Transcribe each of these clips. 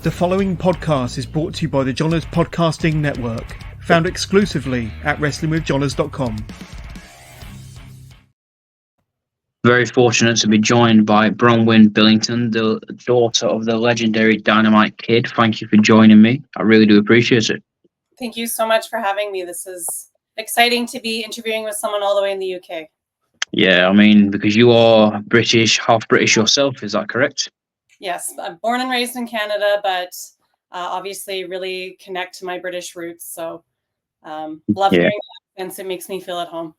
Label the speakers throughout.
Speaker 1: The following podcast is brought to you by the Johners Podcasting Network, found exclusively at WrestlingWithJohners.com.
Speaker 2: Very fortunate to be joined by Bronwyne Billington, the daughter of the legendary Dynamite Kid. Thank you for joining me. I really do appreciate it.
Speaker 3: Thank you so much for having me. This is exciting to be interviewing with someone all the way in the UK.
Speaker 2: Yeah, I mean, because you are British, half British yourself, is that correct?
Speaker 3: Yes, I'm born and raised in Canada, but obviously really connect to my British roots. So love hearing that, since it makes me feel at home.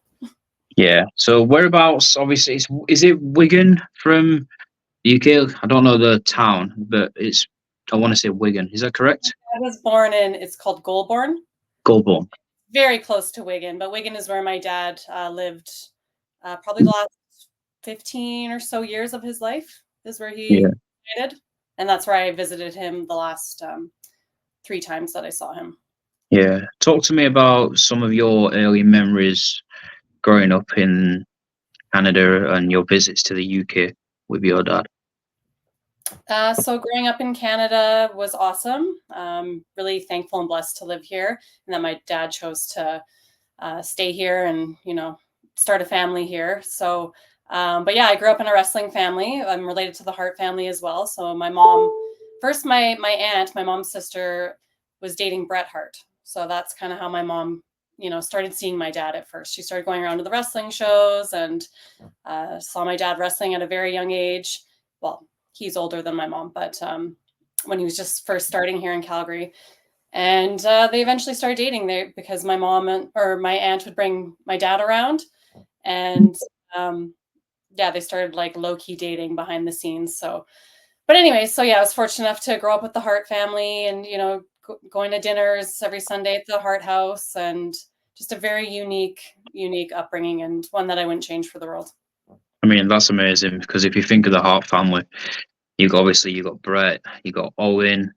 Speaker 2: Yeah. So whereabouts, obviously, is it Wigan from the UK? I don't know the town, but I want to say Wigan. Is that correct?
Speaker 3: I was born in, it's called Goulburn.
Speaker 2: Goulburn.
Speaker 3: Very close to Wigan, but Wigan is where my dad lived probably the last 15 or so years of his life is where he resided. And that's where I visited him the last 3 times that I saw him.
Speaker 2: Yeah. Talk to me about some of your early memories growing up in Canada and your visits to the UK with your dad.
Speaker 3: So growing up in Canada was awesome. Really thankful and blessed to live here, and that my dad chose to stay here and, start a family here. So, but yeah, I grew up in a wrestling family. I'm related to the Hart family as well. So my mom, first my aunt, my mom's sister, was dating Bret Hart. So that's kind of how my mom, started seeing my dad at first. She started going around to the wrestling shows and saw my dad wrestling at a very young age. Well, he's older than my mom, but when he was just first starting here in Calgary. And they eventually started dating there because my mom or my aunt would bring my dad around. And they started like low-key dating behind the scenes. So, but anyway, so yeah, I was fortunate enough to grow up with the Hart family and, going to dinners every Sunday at the Hart house, and just a very unique upbringing, and one that I wouldn't change for the world.
Speaker 2: I mean, that's amazing, because if you think of the Hart family, you got Bret, you got Owen,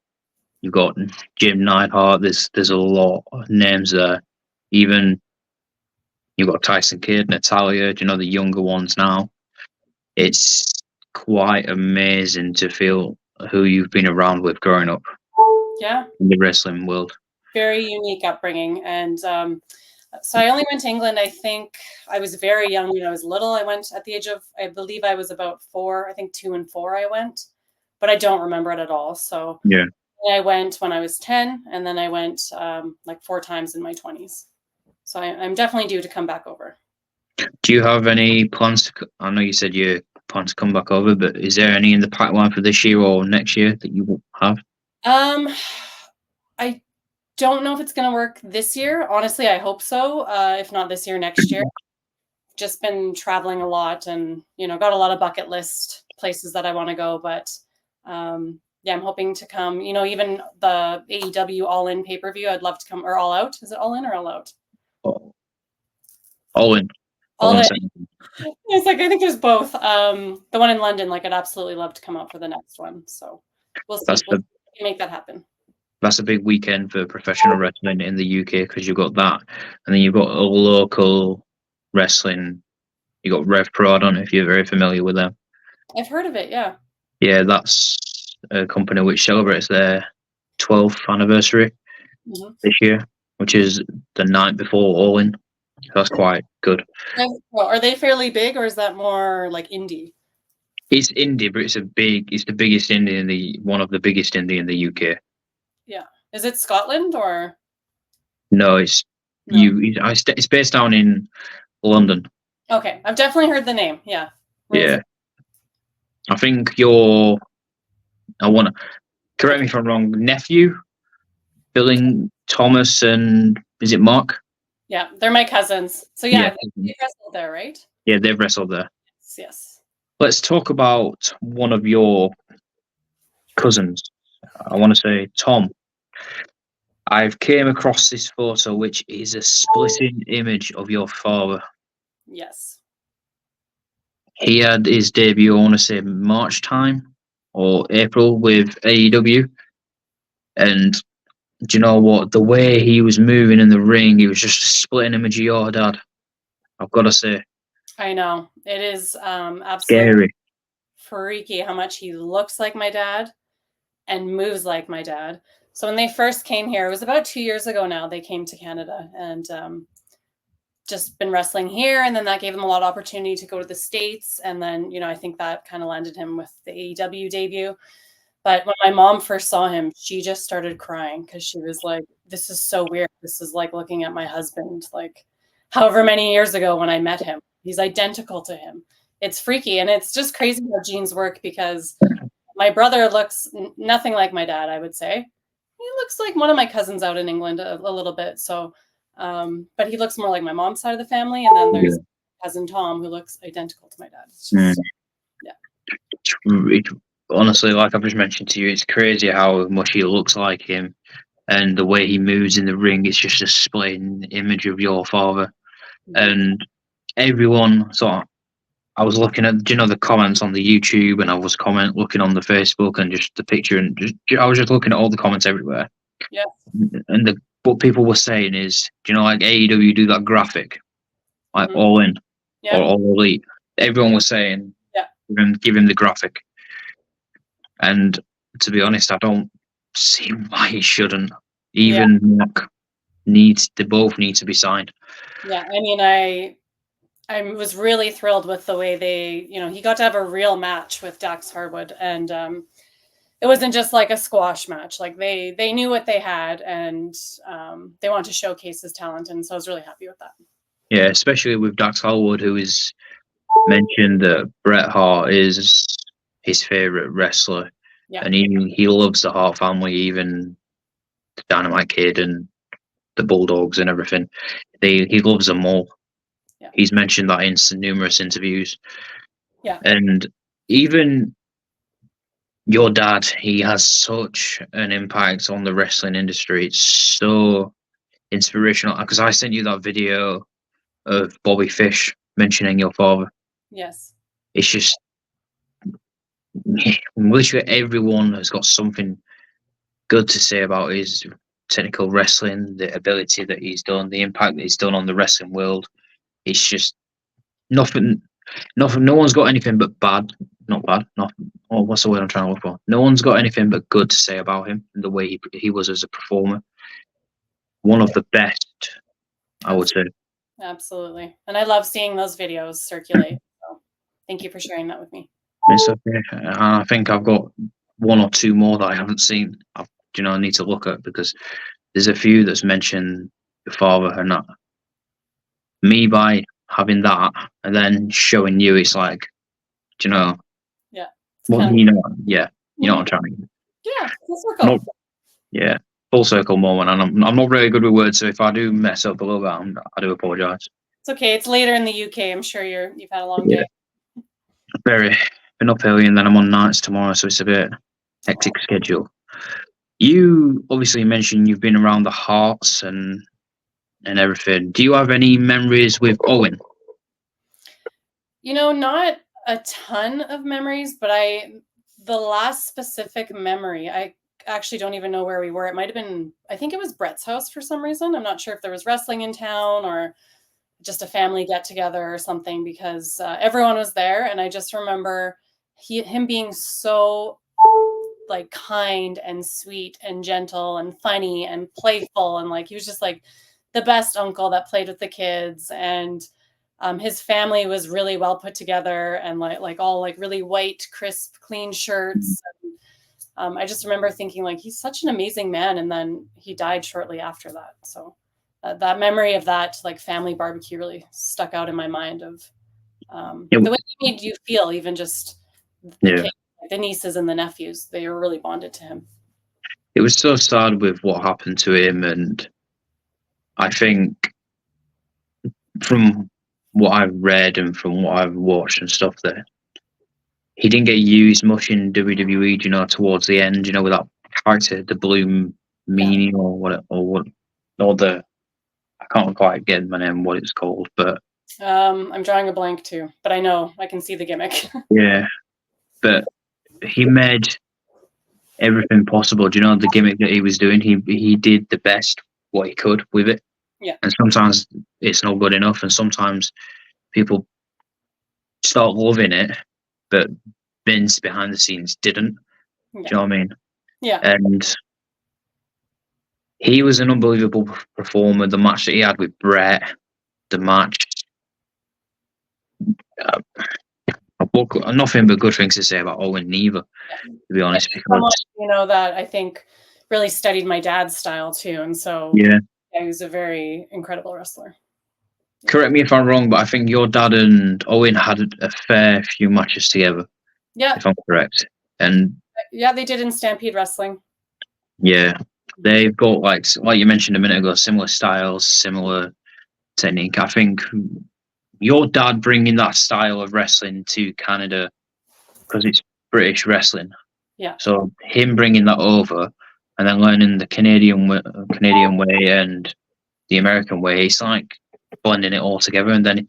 Speaker 2: you got Jim Neidhart. There's a lot of names there. Even you got Tyson Kidd, Natalya. The younger ones now. It's quite amazing to feel who you've been around with growing up.
Speaker 3: Yeah,
Speaker 2: in the wrestling world. Very
Speaker 3: unique upbringing, and so I only went to England. I think I was very young when I was little. I went at the age of, I believe I was about 4. I think 2 and 4 I went, but I don't remember it at all. So
Speaker 2: yeah,
Speaker 3: I went when I was 10, and then I went like 4 times in my 20s. So I'm definitely due to come back over.
Speaker 2: Do you have any plans I know you said you plan to come back over, but is there any in the pipeline for this year or next year that you have?
Speaker 3: I don't know if it's going to work this year. Honestly, I hope so. If not this year, next year. Just been traveling a lot and, got a lot of bucket list places that I want to go. But I'm hoping to come, even the AEW All In pay-per-view, I'd love to come, or All Out. Is it All In or All Out?
Speaker 2: All In.
Speaker 3: All In. It's like, I think there's both. The one in London, I'd absolutely love to come out for the next one. So we'll see. We'll make that happen.
Speaker 2: That's a big weekend for professional wrestling in the UK, because you've got that, and then you've got a local wrestling. You got Rev Pro. I don't know if you're very familiar with them.
Speaker 3: I've heard of it. Yeah.
Speaker 2: Yeah, that's a company which celebrates their 12th anniversary this year, which is the night before All In. That's quite good.
Speaker 3: Well, are they fairly big, or is that more like indie?
Speaker 2: It's indie, but it's the biggest indie one of the biggest indie in the UK. Yeah.
Speaker 3: Is it Scotland or?
Speaker 2: No, it's based down in London.
Speaker 3: Okay, I've definitely heard the name. Yeah.
Speaker 2: Yeah. I think I want to correct me if I'm wrong. Nephew, Billing Thomas, and is it Mark?
Speaker 3: Yeah, they're my cousins. So yeah, they wrestled there, right?
Speaker 2: Yeah, they've wrestled there.
Speaker 3: Yes.
Speaker 2: Let's talk about one of your cousins. I want to say Tom. I've came across this photo, which is a splitting image of your father.
Speaker 3: Yes.
Speaker 2: He had his debut, I want to say March time or April with AEW. And do you know what? The way he was moving in the ring, he was just a splitting image of your dad. I've got to say.
Speaker 3: I know. It is absolutely
Speaker 2: scary,
Speaker 3: freaky how much he looks like my dad. and moves like my dad. So when they first came here, it was about 2 years ago now, they came to Canada and just been wrestling here. And then that gave him a lot of opportunity to go to the States. And then, I think that kind of landed him with the AEW debut. But when my mom first saw him, she just started crying because she was like, this is so weird. This is like looking at my husband, like however many years ago when I met him. He's identical to him. It's freaky. And it's just crazy how genes work because my brother looks nothing like my dad, I would say. He looks like one of my cousins out in England a little bit. So, but he looks more like my mom's side of the family. And then there's cousin Tom who looks identical to my dad. It's just,
Speaker 2: Honestly, like I've just mentioned to you, it's crazy how much he looks like him, and the way he moves in the ring is just a split image of your father. And everyone I was looking at, the comments on the YouTube, and I was looking on the Facebook, and just the picture, and I was just looking at all the comments everywhere.
Speaker 3: Yeah.
Speaker 2: And what people were saying is, like AEW do that graphic, like All In or All Elite. Everyone was saying, give him the graphic. And to be honest, I don't see why he shouldn't. Even Mark they both need to be signed.
Speaker 3: Yeah, I mean, I was really thrilled with the way they, he got to have a real match with Dax Harwood, and it wasn't just like a squash match. Like they knew what they had, and they wanted to showcase his talent, and so I was really happy with that.
Speaker 2: Yeah, especially with Dax Harwood, who is mentioned that Bret Hart is his favorite wrestler, and he loves the Hart family, even the Dynamite Kid and the Bulldogs and everything. He loves them all. Yeah. He's mentioned that in numerous interviews.
Speaker 3: Yeah,
Speaker 2: and even your dad, he has such an impact on the wrestling industry. It's so inspirational, because I sent you that video of Bobby Fish mentioning your father.
Speaker 3: Yes,
Speaker 2: it's just literally everyone has got something good to say about his technical wrestling, the ability that he's done, the impact that he's done on the wrestling world. It's just nothing. No one's got anything but what's the word I'm trying to look for? No one's got anything but good to say about him and the way he was as a performer. One of the best, I would say.
Speaker 3: Absolutely. And I love seeing those videos circulate. So thank you for sharing that with me.
Speaker 2: It's okay. I think I've got one or two more that I haven't seen. I need to look at, because there's a few that's mentioned your father, and that me, by having that and then showing you, it's like,
Speaker 3: Yeah.
Speaker 2: Well, you know what I'm trying to.
Speaker 3: Yeah, full circle.
Speaker 2: Yeah, full circle moment, and I'm not really good with words, so if I do mess up a little bit, I do apologise.
Speaker 3: It's okay. It's later in the UK. I'm sure you've had a long day.
Speaker 2: Very. Been up early, and then I'm on nights tomorrow, so it's a bit hectic schedule. You obviously mentioned you've been around the Harts and everything. Do you have any memories with Owen?
Speaker 3: Not a ton of memories, but the last specific memory, I actually don't even know where we were. It might have been, I think it was Bret's house for some reason. I'm not sure if there was wrestling in town or just a family get together or something, because everyone was there. And I just remember him being so like kind and sweet and gentle and funny and playful. And like, he was just like the best uncle that played with the kids. And his family was really well put together, and like all like really white, crisp, clean shirts. And, I just remember thinking like, he's such an amazing man. And then he died shortly after that. So that memory of that like family barbecue really stuck out in my mind, of the way he made you feel, even just the nieces and the nephews. They were really bonded to him.
Speaker 2: It was so sad with what happened to him, and I think from what I've read and from what I've watched and stuff, that he didn't get used much in WWE, towards the end, with that character, the Blue Meanie I can't quite get my name, what it's called, but
Speaker 3: I'm drawing a blank too, but I know I can see the gimmick.
Speaker 2: Yeah, but he made everything possible. The gimmick that he was doing, he did the best what he could with it.
Speaker 3: Yeah.
Speaker 2: And sometimes it's not good enough, and sometimes people start loving it, but Vince behind the scenes didn't.
Speaker 3: Yeah.
Speaker 2: Do you know what I mean?
Speaker 3: Yeah.
Speaker 2: And he was an unbelievable performer. The match that he had with Bret, the match. I've got nothing but good things to say about Owen neither, to be honest.
Speaker 3: Someone,
Speaker 2: Because
Speaker 3: that I think really studied my dad's style too, and so
Speaker 2: yeah,
Speaker 3: he was a very incredible wrestler.
Speaker 2: correct me if I'm wrong, but I think your dad and Owen had a fair few matches together.
Speaker 3: Yeah.
Speaker 2: If I'm correct. And
Speaker 3: yeah, they did in Stampede Wrestling.
Speaker 2: yeah, they've got like you mentioned a minute ago, similar styles, similar technique. I think your dad bringing that style of wrestling to Canada because it's British wrestling.
Speaker 3: Yeah.
Speaker 2: So him bringing that over and then learning the Canadian way and the American way, it's like blending it all together. And then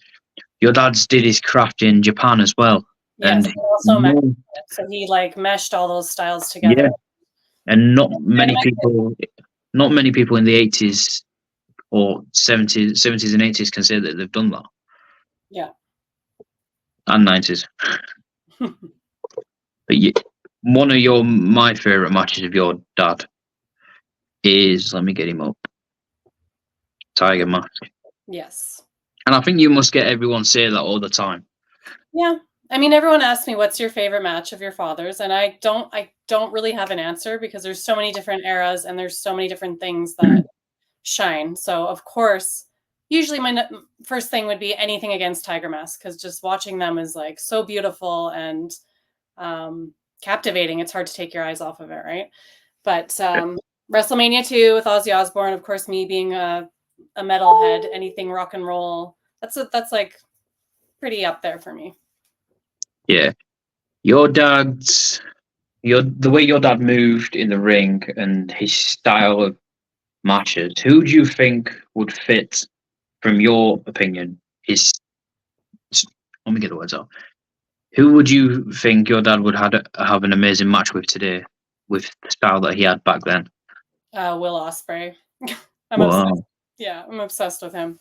Speaker 2: your dad's did his craft in Japan as well.
Speaker 3: Yes,
Speaker 2: And
Speaker 3: also so he like meshed all those styles together.
Speaker 2: yeah, and not many people in the 80s or 70s and 80s can say that they've done that.
Speaker 3: Yeah.
Speaker 2: And 90s. But one of my favourite matches of your dad is, let me get him up, Tiger Mask.
Speaker 3: Yes.
Speaker 2: And I think you must get everyone say that all the time.
Speaker 3: Yeah. I mean, everyone asks me, what's your favorite match of your father's? And I don't really have an answer because there's so many different eras and there's so many different things that shine. So of course, usually my first thing would be anything against Tiger Mask, because just watching them is like so beautiful and captivating. It's hard to take your eyes off of it, right? But WrestleMania 2 with Ozzy Osbourne, of course, me being a metalhead, anything rock and roll, that's like pretty up there for me.
Speaker 2: Yeah. The way your dad moved in the ring and his style of matches, who do you think would fit, from your opinion, let me get the words out. Who would you think your dad would have an amazing match with today, with the style that he had back then?
Speaker 3: Will Ospreay. I'm
Speaker 2: Wow.
Speaker 3: obsessed. Yeah, I'm obsessed with him.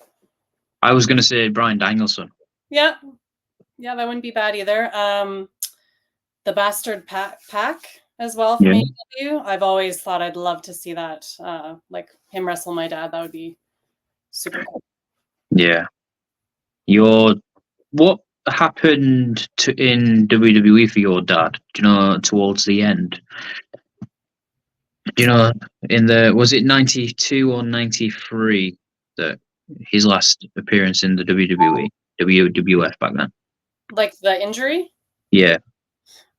Speaker 2: I was going to say Bryan Danielson.
Speaker 3: Yeah, that wouldn't be bad either. The Bastard Pack as well from AEW. I've always thought I'd love to see that, like him wrestle my dad. That would be super cool.
Speaker 2: Yeah. What happened in WWE for your dad? Do you know, towards the end? Do you know, was it 92 or 93 that his last appearance in the WWF back then?
Speaker 3: Like the injury?
Speaker 2: Yeah.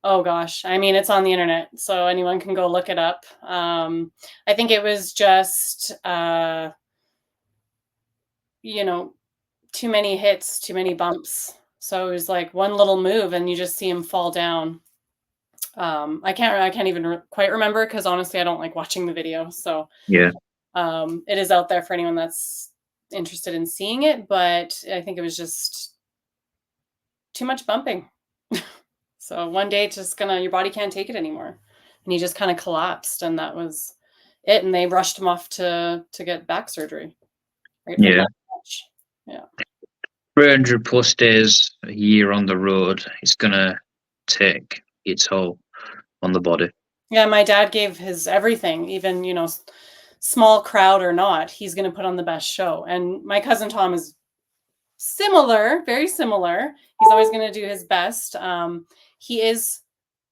Speaker 3: Oh gosh. I mean, it's on the internet, so anyone can go look it up. I think it was just, too many hits, too many bumps. So it was like one little move and you just see him fall down. I can't even quite remember because honestly, I don't like watching the video. So
Speaker 2: yeah,
Speaker 3: it is out there for anyone that's interested in seeing it, but I think it was just too much bumping. So one day it's just your body can't take it anymore. And he just kind of collapsed and that was it. And they rushed him off to get back surgery. Right?
Speaker 2: Yeah.
Speaker 3: Yeah.
Speaker 2: 300 plus days a year on the road, it's going to take its toll on the body.
Speaker 3: Yeah, my dad gave his everything, even, small crowd or not, he's going to put on the best show. And my cousin Tom is similar, very similar. He's always going to do his best. He is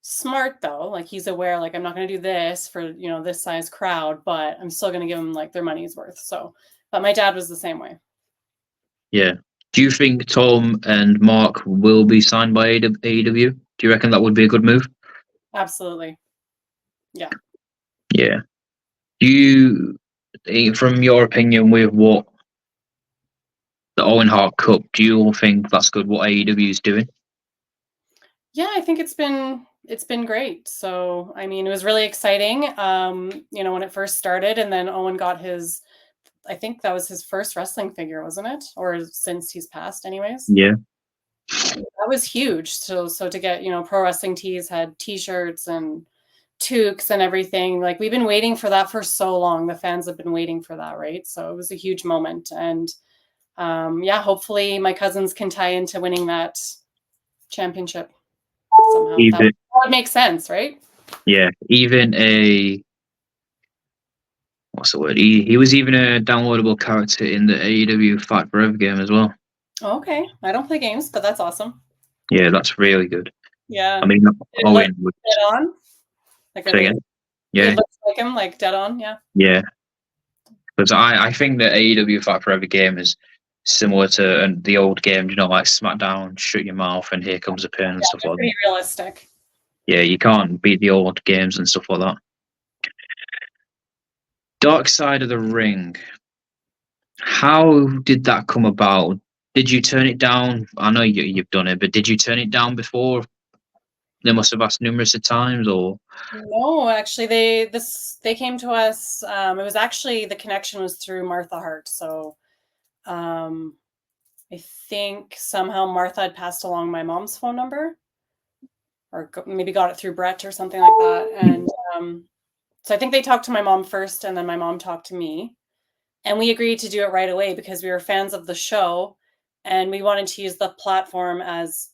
Speaker 3: smart though. Like he's aware, like I'm not going to do this for, this size crowd, but I'm still going to give them like their money's worth. So, but my dad was the same way.
Speaker 2: Yeah. Do you think Tom and Mark will be signed by AEW? Do you reckon that would be a good move?
Speaker 3: Absolutely. Yeah.
Speaker 2: Yeah. Do you, from your opinion, with what the Owen Hart Cup, do you think that's good what AEW is doing?
Speaker 3: Yeah, I think it's been great. So, I mean, it was really exciting, when it first started, and then Owen got I think that was his first wrestling figure, wasn't it? Or since he's passed anyways.
Speaker 2: Yeah.
Speaker 3: That was huge. So to get, pro wrestling tees had t-shirts and toques and everything. Like we've been waiting for that for so long. The fans have been waiting for that, right? So it was a huge moment. And hopefully my cousins can tie into winning that championship somehow. That would make sense, right?
Speaker 2: Yeah, even what's the word? He was even a downloadable character in the AEW Fight Forever game as well.
Speaker 3: Okay, I don't play games, but that's awesome.
Speaker 2: Yeah, that's really good.
Speaker 3: Yeah.
Speaker 2: I mean, Owen would
Speaker 3: dead on. Like, are
Speaker 2: say
Speaker 3: they?
Speaker 2: again. Yeah,
Speaker 3: It looks like him, like dead on. Yeah.
Speaker 2: yeah. Because I think the AEW Fight Forever game is similar to the old game, like SmackDown, shut your mouth and here comes a pin and stuff
Speaker 3: They're
Speaker 2: like that.
Speaker 3: pretty realistic.
Speaker 2: Yeah, you can't beat the old games and stuff like that. Dark Side of the Ring. How did that come about? Did you turn it down? I know you've done it, but did you turn it down before? They must have asked numerous of times, or
Speaker 3: No, actually, they came to us. It was actually the connection was through Martha Hart. So, I think somehow Martha had passed along my mom's phone number, or maybe got it through Bret or something like that. And so I think they talked to my mom first, and then my mom talked to me, and we agreed to do it right away because we were fans of the show, and we wanted to use the platform as,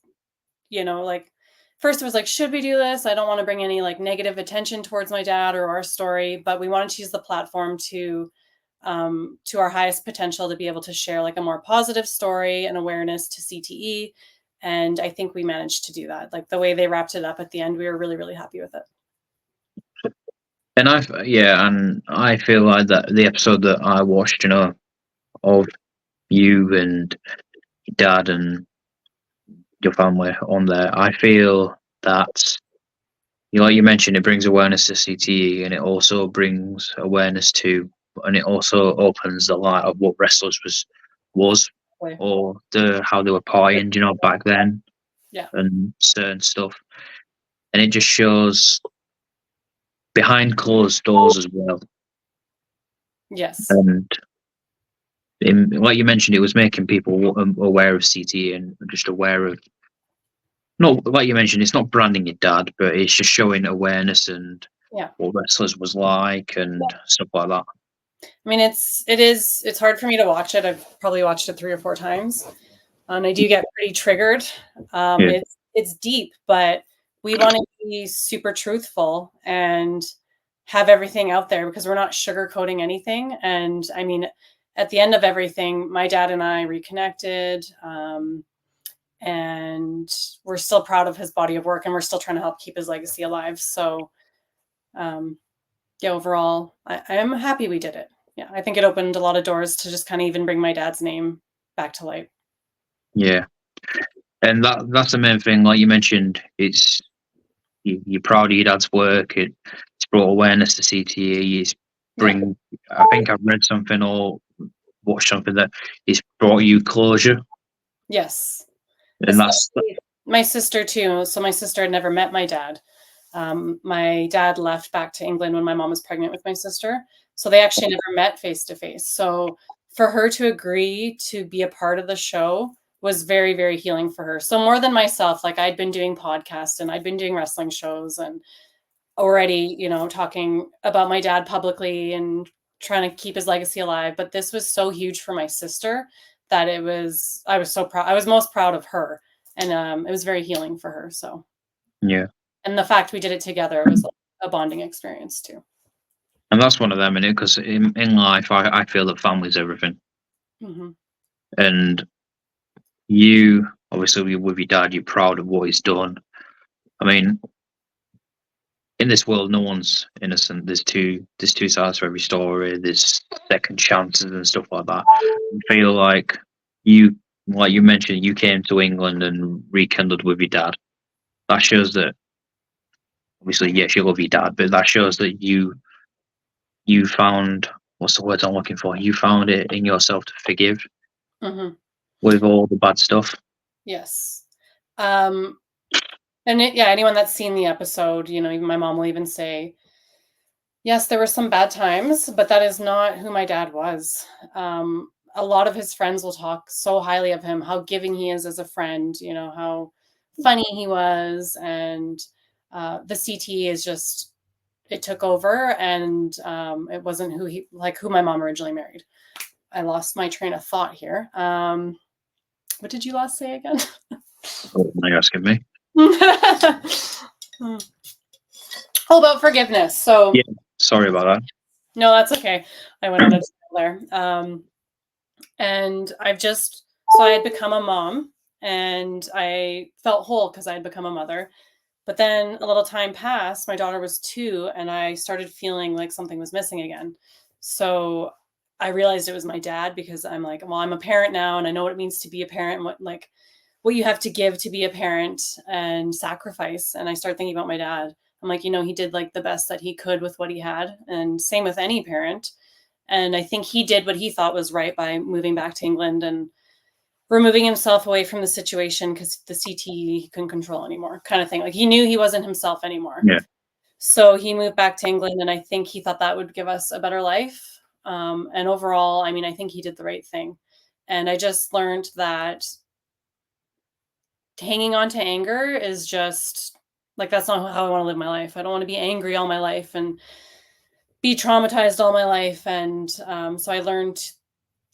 Speaker 3: like, first it was like, should we do this? I don't want to bring any like negative attention towards my dad or our story, but we wanted to use the platform to our highest potential to be able to share like a more positive story and awareness to CTE. And I think we managed to do that. Like the way they wrapped it up at the end, we were really, really happy with it.
Speaker 2: and I feel like that the episode that I watched, of you and your dad and your family on there, I feel that like you mentioned, it brings awareness to CTE, and it also brings awareness to, and it also opens the light of what wrestlers was, or how they were partying, back then,
Speaker 3: Yeah.
Speaker 2: and certain stuff, and it just shows behind closed doors as well.
Speaker 3: Yes.
Speaker 2: And like you mentioned, it was making people aware of CTE and just aware of, not like you mentioned, it's not branding your dad, but it's just showing awareness and what wrestlers was like and stuff like that.
Speaker 3: I mean, it's hard for me to watch it. I've probably watched it 3 or 4 times, and I do get pretty triggered. It's deep, but we want to be super truthful and have everything out there because we're not sugarcoating anything. And I mean, at the end of everything, my dad and I reconnected, and we're still proud of his body of work, and we're still trying to help keep his legacy alive. So, overall, I am happy we did it. Yeah, I think it opened a lot of doors to just kind of even bring my dad's name back to light.
Speaker 2: Yeah, and that's the main thing. Like you mentioned, it's you're proud of your dad's work. It's brought awareness to CTE. It's I think I've read something or watched something that it's brought you closure.
Speaker 3: Yes,
Speaker 2: and that's
Speaker 3: my sister too. So my sister had never met my dad. My dad left back to England when my mom was pregnant with my sister. So they actually never met face to face. So for her to agree to be a part of the show was very, very healing for her. So more than myself, like I'd been doing podcasts and I'd been doing wrestling shows and already, talking about my dad publicly and trying to keep his legacy alive. But this was so huge for my sister that I was so proud. I was most proud of her. And it was very healing for her. So,
Speaker 2: yeah.
Speaker 3: And the fact we did it together was a bonding experience too.
Speaker 2: And that's one of them, innit? Because in life, I feel that family's everything.
Speaker 3: Mm-hmm.
Speaker 2: And you, obviously, with your dad, you're proud of what he's done. I mean, in this world, no one's innocent. There's two sides to every story. There's second chances and stuff like that. I feel like like you mentioned, you came to England and rekindled with your dad. That shows that, obviously, yes, you love your dad, but that shows that you found, what's the word I'm looking for? You found it in yourself to forgive with all the bad stuff.
Speaker 3: Yes. And anyone that's seen the episode, even my mom will even say, yes, there were some bad times, but that is not who my dad was. A lot of his friends will talk so highly of him, how giving he is as a friend, how funny he was. And the CT is just, it took over, and it wasn't who my mom originally married. I lost my train of thought here. What did you last say again?
Speaker 2: Oh, are you asking me?
Speaker 3: Oh, about forgiveness. So
Speaker 2: Yeah, sorry about that.
Speaker 3: no, that's okay. I went out of there. And so I had become a mom, and I felt whole because I had become a mother. But then a little time passed. My daughter was 2, and I started feeling like something was missing again. So I realized it was my dad, because I'm like, well, I'm a parent now, and I know what it means to be a parent, and what you have to give to be a parent and sacrifice. And I started thinking about my dad. I'm like, he did like the best that he could with what he had, and same with any parent. And I think he did what he thought was right by moving back to England and removing himself away from the situation, because the CT he couldn't control anymore, kind of thing. Like, he knew he wasn't himself anymore.
Speaker 2: Yeah.
Speaker 3: So he moved back to England, and I think he thought that would give us a better life. And overall, I mean, I think he did the right thing. And I just learned that hanging on to anger is just like, that's not how I want to live my life. I don't want to be angry all my life and be traumatized all my life. And so I learned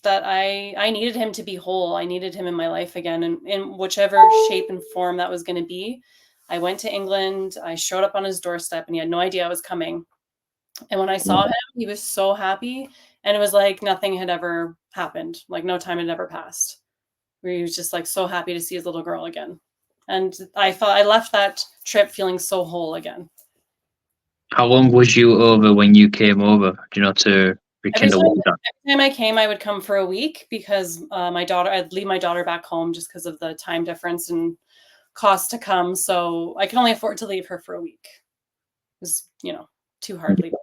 Speaker 3: that I needed him to be whole. I needed him in my life again, and in whichever shape and form that was going to be. I went to England. I showed up on his doorstep, and he had no idea I was coming. And when I saw him, he was so happy, and it was like nothing had ever happened. Like no time had ever passed. He was just like so happy to see his little girl again. And I thought I left that trip feeling so whole again.
Speaker 2: How long was you over when you came over? To
Speaker 3: Every
Speaker 2: rekindle that?
Speaker 3: time I came, I would come for a week, because I'd leave my daughter back home just because of the time difference and cost to come. So I can only afford to leave her for a week. It was, too hard leaving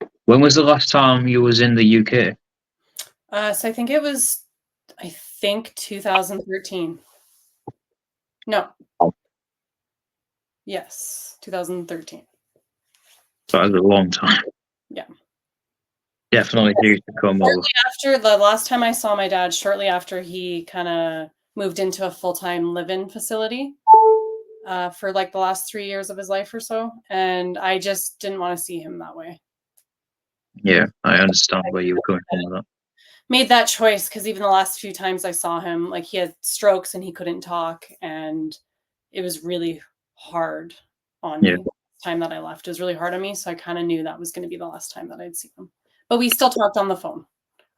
Speaker 3: her.
Speaker 2: When was the last time you was in the UK?
Speaker 3: So I think it was, 2013. No. Yes, 2013.
Speaker 2: So that was a long time.
Speaker 3: Yeah.
Speaker 2: Definitely due to come over.
Speaker 3: After the last time I saw my dad, shortly after he kind of moved into a full-time live-in facility for like the last 3 years of his life or so. And I just didn't want to see him that way.
Speaker 2: Yeah, I understand where you were coming from with that.
Speaker 3: Made that choice because even the last few times I saw him, like, he had strokes and he couldn't talk, and it was really hard on me. The time that I left, it was really hard on me. So I kind of knew that was going to be the last time that I'd see him. But we still talked on the phone,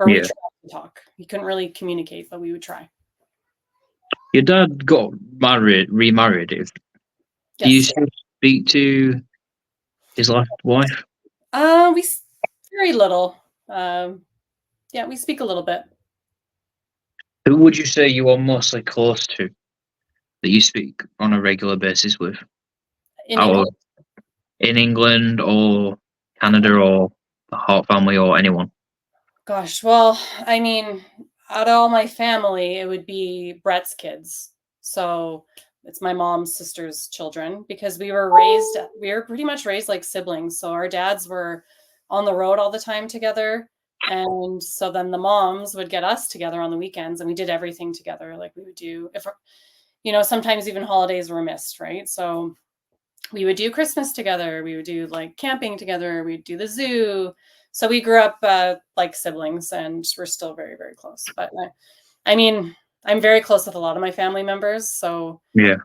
Speaker 3: or we tried to talk. He couldn't really communicate, but we would try.
Speaker 2: Your dad got remarried.
Speaker 3: Yes.
Speaker 2: Do you still speak to his last wife?
Speaker 3: We very little. Yeah, we speak a little bit.
Speaker 2: Who would you say you are mostly close to, that you speak on a regular basis with? In England or Canada or the Hart family or anyone?
Speaker 3: Gosh, well, I mean, out of all my family, it would be Bret's kids. So it's my mom's sister's children, because we were pretty much raised like siblings. So our dads were on the road all the time together. And so then the moms would get us together on the weekends, and we did everything together. Like, we would do, sometimes even holidays were missed, right? So we would do Christmas together. We would do like camping together. We'd do the zoo. So we grew up like siblings, and we're still very, very close. But I mean, I'm very close with a lot of my family members. So
Speaker 2: yeah,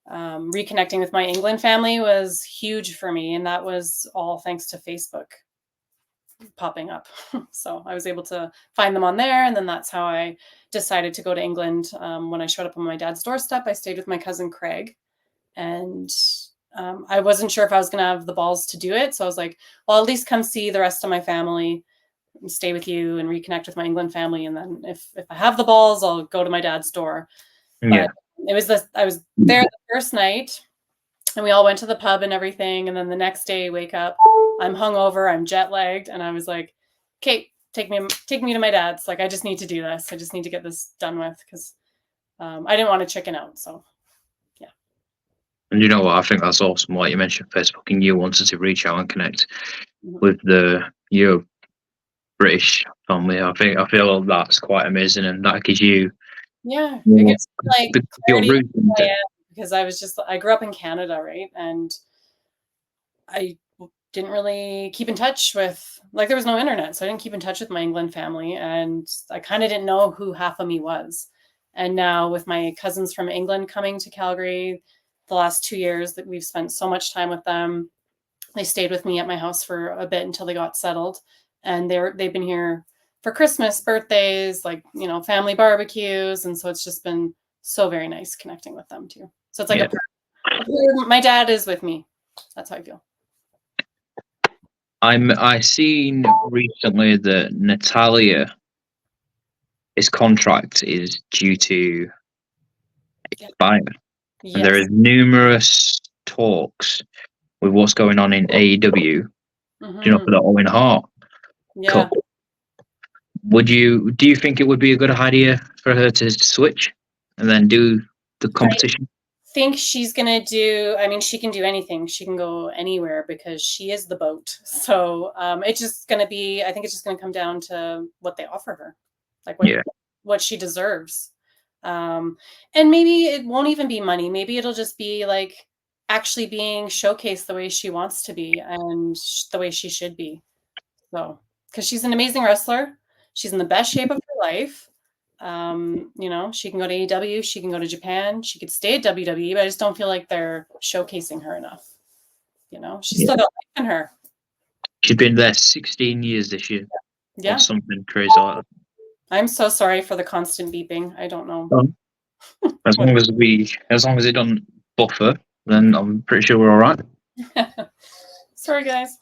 Speaker 3: reconnecting with my England family was huge for me. And that was all thanks to Facebook popping up. So I was able to find them on there. And then that's how I decided to go to England. When I showed up on my dad's doorstep, I stayed with my cousin Craig. And I wasn't sure if I was going to have the balls to do it. So I was like, well, at least come see the rest of my family and stay with you and reconnect with my England family. And then if I have the balls, I'll go to my dad's door.
Speaker 2: Yeah.
Speaker 3: But I was there the first night, and we all went to the pub and everything. And then the next day, wake up, I'm hungover, I'm jet lagged. And I was like, Kate, take me to my dad's. Like, I just need to do this. I just need to get this done with, because I didn't want to chicken out. So.
Speaker 2: And you know what? I think that's awesome. Like you mentioned, Facebook, and you wanted to reach out and connect with your British family. I feel that's quite amazing, and that gives you
Speaker 3: it gives like
Speaker 2: your
Speaker 3: roots, because I grew up in Canada, right? And I didn't really keep in touch with, like, there was no internet, so I didn't keep in touch with my England family, and I kind of didn't know who half of me was. And now with my cousins from England coming to Calgary, the last 2 years that we've spent so much time with them. They stayed with me at my house for a bit until they got settled, and they've been here for Christmas, birthdays, like, you know, family barbecues, and so it's just been so very nice connecting with them too. So it's like my dad is with me. That's how I feel.
Speaker 2: I seen recently that Natalya, his contract is due to expire.
Speaker 3: Yes.
Speaker 2: And there is numerous talks with what's going on in AEW.
Speaker 3: Mm-hmm.
Speaker 2: You know, for the Owen Hart Cup. Do you think it would be a good idea for her to switch and then do the competition?
Speaker 3: I think she's gonna do. I mean, she can do anything. She can go anywhere because she is the boat. So it's just gonna be. I think it's just gonna come down to what they offer her, like what she deserves. And maybe it won't even be money. Maybe it'll just be like actually being showcased the way she wants to be and the way she should be. So, because she's an amazing wrestler, she's in the best shape of her life. You know, she can go to AEW, she can go to Japan, she could stay at WWE, but I just don't feel like they're showcasing her enough. You know, she's still got life in her.
Speaker 2: She's been there 16 years this year.
Speaker 3: Yeah.
Speaker 2: Or something crazy like that.
Speaker 3: I'm so sorry for the constant beeping. I don't know.
Speaker 2: As long as it doesn't buffer, then I'm pretty sure we're all right.
Speaker 3: Sorry, guys.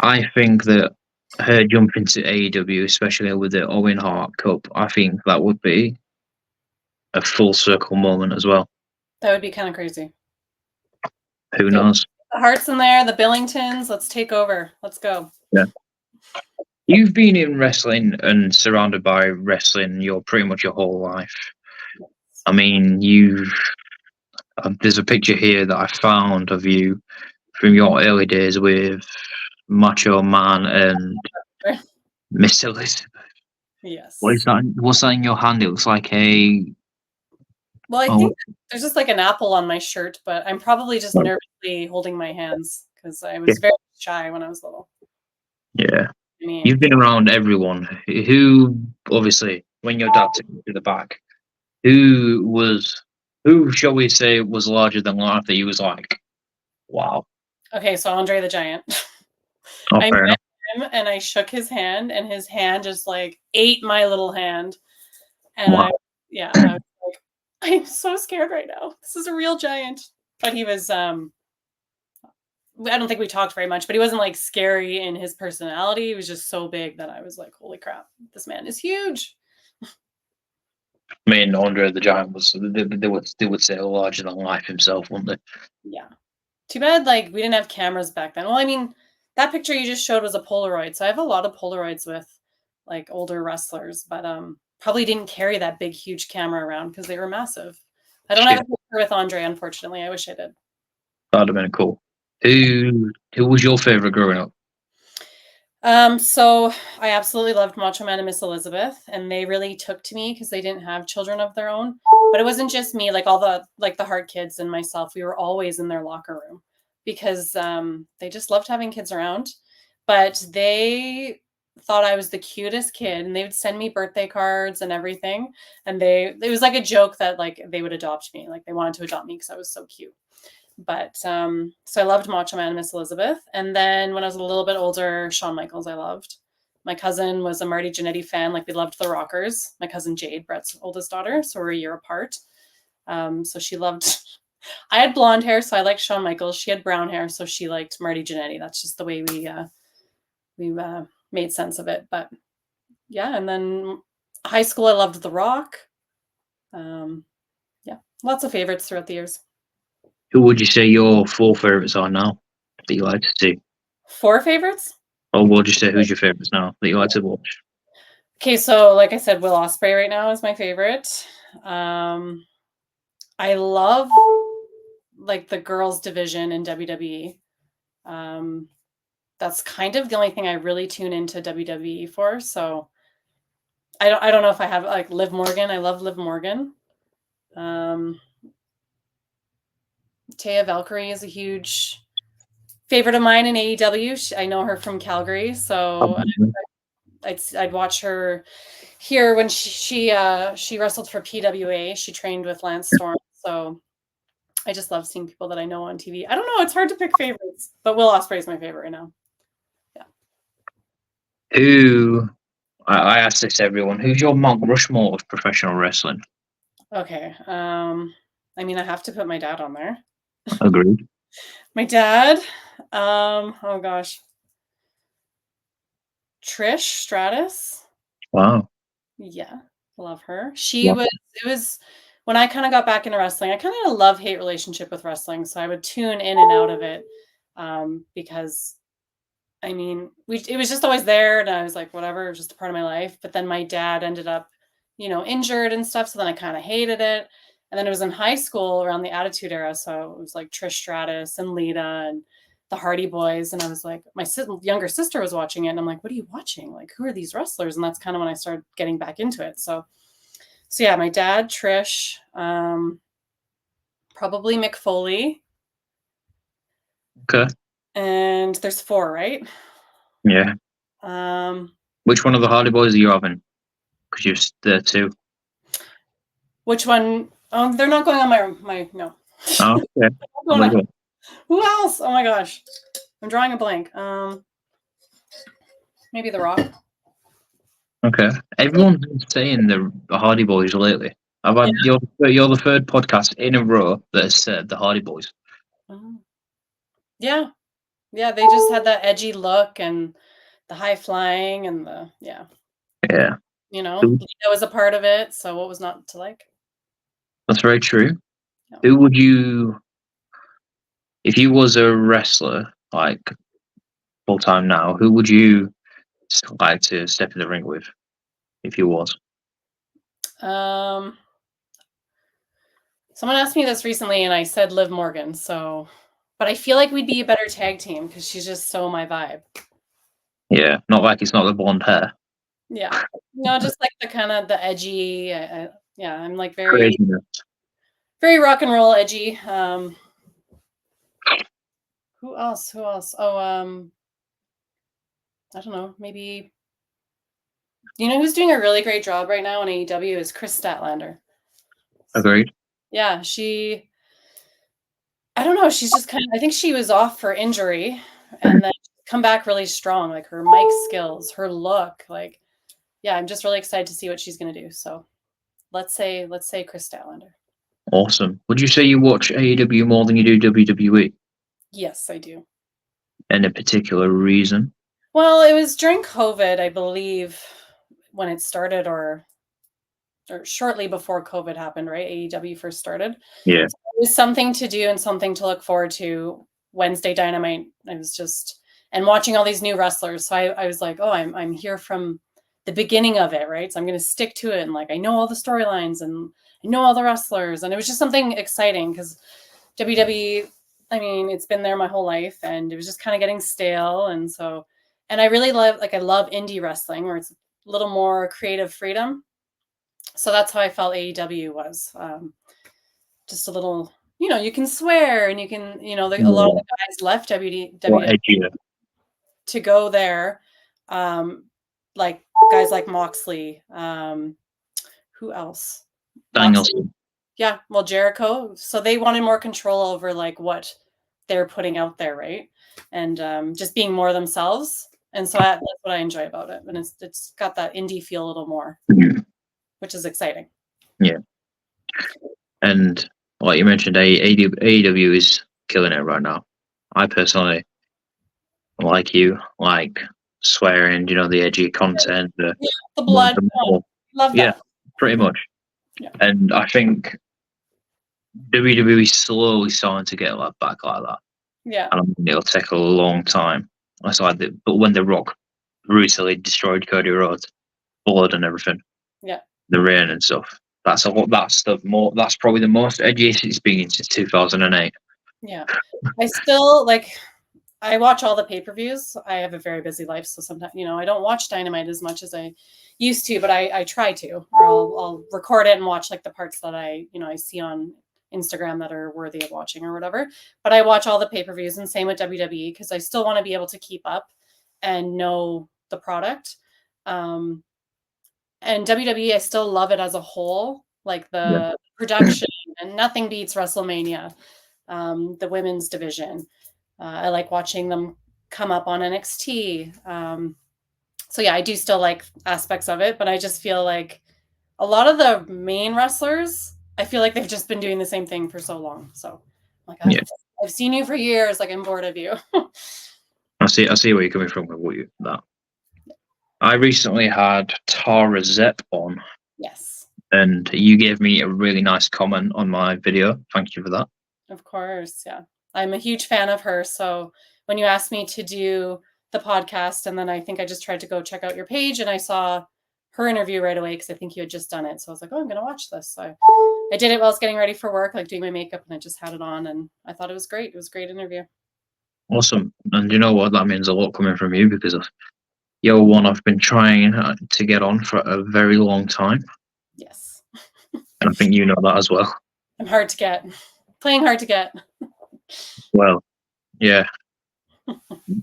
Speaker 2: I think that her jumping to AEW, especially with the Owen Hart Cup, I think that would be a full circle moment as well.
Speaker 3: That would be kind of crazy.
Speaker 2: Who knows?
Speaker 3: The Harts in there, the Billingtons. Let's take over. Let's go.
Speaker 2: Yeah. You've been in wrestling and surrounded by wrestling pretty much your whole life. I mean, there's a picture here that I found of you from your early days with Macho Man and Miss Elizabeth.
Speaker 3: Yes.
Speaker 2: What is that? What's that in your hand? It looks like a...
Speaker 3: Well, I think there's just like an apple on my shirt, but I'm probably just nervously holding my hands because I was very shy when I was little.
Speaker 2: Yeah. You've been around everyone. Who, obviously, when your dad took you to the back, who, shall we say, was larger than life that he was like, wow.
Speaker 3: Okay, so Andre the Giant.
Speaker 2: I met
Speaker 3: him and I shook his hand, and his hand just like ate my little hand. And
Speaker 2: wow.
Speaker 3: I was like, I'm so scared right now. This is a real giant. But he was, I don't think we talked very much, but he wasn't like scary in his personality. He was just so big that I was like, holy crap, this man is huge.
Speaker 2: I mean, Andre the Giant was, they would say larger than life himself, wouldn't they?
Speaker 3: Yeah. Too bad, like, we didn't have cameras back then. Well, I mean, that picture you just showed was a Polaroid. So I have a lot of Polaroids with like older wrestlers, but probably didn't carry that big, huge camera around because they were massive. I don't have a picture with Andre, unfortunately. I wish I did.
Speaker 2: That'd have been cool. Who was your favorite growing up?
Speaker 3: So I absolutely loved Macho Man and Miss Elizabeth, and they really took to me because they didn't have children of their own. But it wasn't just me, like all the Hart kids and myself, we were always in their locker room because they just loved having kids around. But they thought I was the cutest kid, and they would send me birthday cards and everything. And it was like a joke that like they would adopt me, like they wanted to adopt me because I was so cute. But so I loved Macho Man and Miss Elizabeth. And then when I was a little bit older, Shawn Michaels I loved. My cousin was a Marty Jannetty fan. Like we loved the Rockers. My cousin Jade, Bret's oldest daughter. So we're a year apart. So she loved... I had blonde hair, so I liked Shawn Michaels. She had brown hair, so she liked Marty Jannetty. That's just the way we made sense of it. But yeah, and then high school, I loved The Rock. Yeah, lots of favorites throughout the years.
Speaker 2: Who would you say your 4 favorites are now that you like to see?
Speaker 3: 4 favorites?
Speaker 2: Or would you say who's your favorites now that you like to watch?
Speaker 3: Okay, so like I said, Will Ospreay right now is my favorite. I love like the girls division in WWE. That's kind of the only thing I really tune into WWE for. So I don't know if I have like Liv Morgan. I love Liv Morgan. Taya Valkyrie is a huge favorite of mine in AEW. I know her from Calgary, so I'd watch her here when she wrestled for PWA. She trained with Lance Storm, so I just love seeing people that I know on TV. I don't know. It's hard to pick favorites, but Will Ospreay is my favorite right now.
Speaker 2: Who, I ask this to everyone, who's your Mount Rushmore of professional wrestling?
Speaker 3: Okay. I mean, I have to put my dad on there.
Speaker 2: Agreed.
Speaker 3: My dad. Oh gosh. Trish Stratus.
Speaker 2: Wow.
Speaker 3: Yeah, love her.
Speaker 2: Yeah.
Speaker 3: It was when I kind of got back into wrestling, I kind of love-hate relationship with wrestling. So I would tune in and out of it because I mean, it was just always there, and I was like, whatever, it was just a part of my life. But then my dad ended up, injured and stuff. So then I kind of hated it. And then it was in high school around the Attitude Era. So it was like Trish Stratus and Lita and the Hardy Boys. And I was like, my younger sister was watching it. And I'm like, what are you watching? Like, who are these wrestlers? And that's kind of when I started getting back into it. So yeah, my dad, Trish, probably Mick Foley.
Speaker 2: Okay.
Speaker 3: And there's 4, right?
Speaker 2: Yeah. Which one of the Hardy Boys are you having? Because you're there too.
Speaker 3: Which one? They're not going on my no.
Speaker 2: Oh, okay.
Speaker 3: Who else? Oh my gosh, I'm drawing a blank. Maybe The Rock.
Speaker 2: Okay. Everyone's been saying the Hardy Boys lately. I've had you're the third podcast in a row that has said the Hardy Boys.
Speaker 3: Yeah, they just had that edgy look and the high flying and
Speaker 2: Yeah.
Speaker 3: Lita was a part of it, so what was not to like?
Speaker 2: That's very true.
Speaker 3: Yeah.
Speaker 2: Who would you, if you was a wrestler like full time now, who would you like to step in the ring with? If you was.
Speaker 3: Someone asked me this recently, and I said Liv Morgan. So, but I feel like we'd be a better tag team because she's just so my vibe.
Speaker 2: Yeah, not like it's not the blonde hair.
Speaker 3: Yeah, just like the kind of the edgy. Yeah, I'm like very
Speaker 2: Craziness.
Speaker 3: Very rock and roll edgy. Who else? Oh, I don't know. Maybe who's doing a really great job right now on AEW is Chris Statlander.
Speaker 2: Agreed.
Speaker 3: Yeah, I don't know. She's just I think she was off for injury and then come back really strong. Like her mic skills, her look. Like, yeah, I'm just really excited to see what she's going to do. So let's say Chris Statlander.
Speaker 2: Awesome. Would you say you watch AEW more than you do WWE?
Speaker 3: Yes, I do.
Speaker 2: Any particular reason?
Speaker 3: Well, it was during COVID, I believe, when it started, or shortly before COVID happened, right? AEW first started.
Speaker 2: Yeah.
Speaker 3: So it was something to do and something to look forward to. Wednesday Dynamite. I was just and watching all these new wrestlers. So I was like, oh, I'm here from the beginning of it, right? So I'm going to stick to it, and like I know all the storylines and I know all the wrestlers, and it was just something exciting because WWE. I mean, it's been there my whole life, and it was just kind of getting stale, and I really love indie wrestling where it's a little more creative freedom. So that's how I felt AEW was. Just a little, you can swear and you can, a lot of the guys left WWE to go there. Like guys like Moxley. Who else?
Speaker 2: Danielson.
Speaker 3: Yeah, well, Jericho. So they wanted more control over like what they're putting out there, right? And just being more themselves. And so that's what I enjoy about it. And it's got that indie feel a little more, which is exciting.
Speaker 2: Yeah. And like you mentioned, AEW is killing it right now. I personally, like swearing, the edgy content,
Speaker 3: the blood. Love that.
Speaker 2: Yeah, pretty much. Yeah. And I think WWE is slowly starting to get back like that.
Speaker 3: Yeah.
Speaker 2: And it'll take a long time. But when The Rock brutally destroyed Cody Rhodes, blood and everything, the rain and stuff. That's probably the most edgiest it's been since 2008.
Speaker 3: Yeah, I still I watch all the pay-per-views. I have a very busy life, so sometimes I don't watch Dynamite as much as I used to, but I try to, or I'll record it and watch like the parts that I see on Instagram that are worthy of watching or whatever. But I watch all the pay-per-views, and same with WWE because I still want to be able to keep up and know the product. And WWE, I still love it as a whole, like the production, and nothing beats WrestleMania. the women's division. I like watching them come up on NXT. So yeah, I do still like aspects of it, but I just feel like a lot of the main wrestlers, I feel like they've just been doing the same thing for so long. So like I've seen you for years, like I'm bored of you.
Speaker 2: I see where you're coming from with that. I recently had Tara Zepp on.
Speaker 3: Yes.
Speaker 2: And you gave me a really nice comment on my video. Thank you for that.
Speaker 3: Of course, yeah. I'm a huge fan of her. So when you asked me to do the podcast, and then I think I just tried to go check out your page, and I saw her interview right away because I think you had just done it. So I was like, oh, I'm going to watch this. So I did it while I was getting ready for work, like doing my makeup, and I just had it on, and I thought it was great. It was a great interview.
Speaker 2: Awesome. And you know what? That means a lot coming from you because you're one I've been trying to get on for a very long time.
Speaker 3: Yes.
Speaker 2: And I think you know that as well.
Speaker 3: I'm hard to get. Playing hard to get.
Speaker 2: Well, yeah.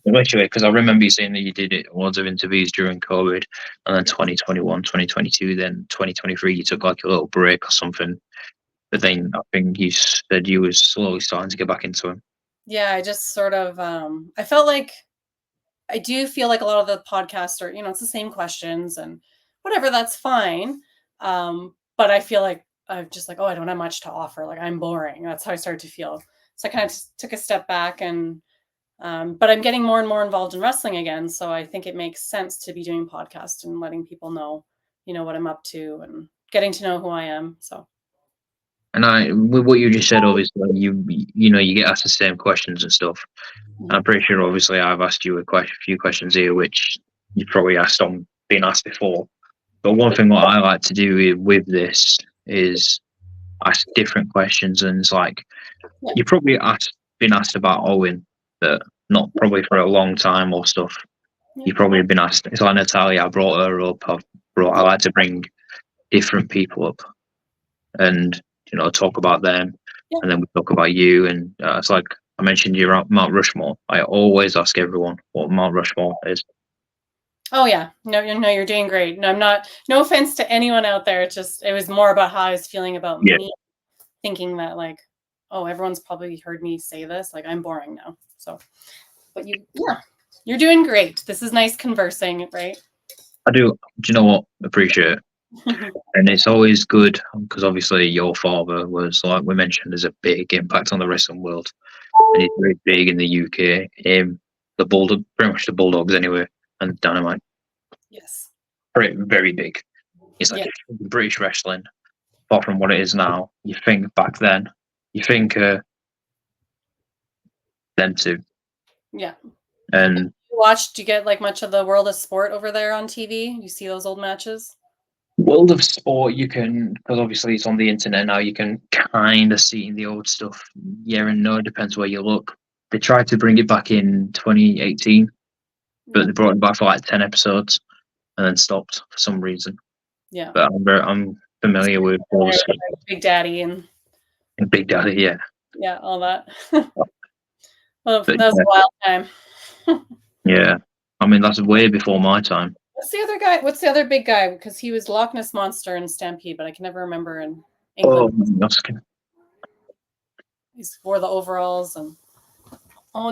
Speaker 2: Literally, because I remember you saying that you did it loads of interviews during COVID, and then 2021, 2022, then 2023, you took like a little break or something. But then I think you said you was slowly starting to get back into them.
Speaker 3: Yeah, I just sort of, I felt like, I do feel like a lot of the podcasts are, it's the same questions and whatever, that's fine. But I feel like I'm just like, oh, I don't have much to offer. Like I'm boring. That's how I started to feel. So I kind of took a step back and, but I'm getting more and more involved in wrestling again. So I think it makes sense to be doing podcasts and letting people know, what I'm up to and getting to know who I am. So.
Speaker 2: And with what you just said, obviously, you get asked the same questions and stuff. And I'm pretty sure, obviously, I've asked you a few questions here, which you probably been asked before. But one thing what I like to do with this is ask different questions, and it's like you probably been asked about Owen, but not probably for a long time or stuff. You've probably been asked. It's like Natalya. I brought her up. I like to bring different people up, and talk about them, and then we talk about you. And it's like I mentioned, you're Mount Rushmore. I always ask everyone what Mount Rushmore is.
Speaker 3: Oh yeah, no, you're doing great. No, I'm not. No offense to anyone out there. It was more about how I was feeling about me, thinking that like, oh, everyone's probably heard me say this. Like I'm boring now. So, but you're doing great. This is nice conversing, right?
Speaker 2: I do. Do you know what? Appreciate it. And it's always good because obviously your father was, like we mentioned, there's a big impact on the wrestling world, and he's very big in the UK. The Bulldog, pretty much the Bulldogs anyway, and Dynamite.
Speaker 3: Yes.
Speaker 2: Very big. It's like British wrestling, apart from what it is now. You think back then, you think them two.
Speaker 3: Yeah.
Speaker 2: And
Speaker 3: do you get like much of the World of Sport over there on TV? You see those old matches?
Speaker 2: World of Sport, you can, because obviously it's on the internet now, you can kind of see the old stuff. Yeah and no, depends where you look. They tried to bring it back in 2018, but they brought it back for like 10 episodes and then stopped for some reason.
Speaker 3: Yeah.
Speaker 2: But I'm familiar with those.
Speaker 3: Big Daddy and
Speaker 2: Big Daddy, yeah.
Speaker 3: Yeah, all that. Well, that was a wild time.
Speaker 2: Yeah. I mean, that's way before my time.
Speaker 3: What's the other guy? What's the other big guy? Because he was Loch Ness Monster in Stampede, but I can never remember in England. He wore the overalls and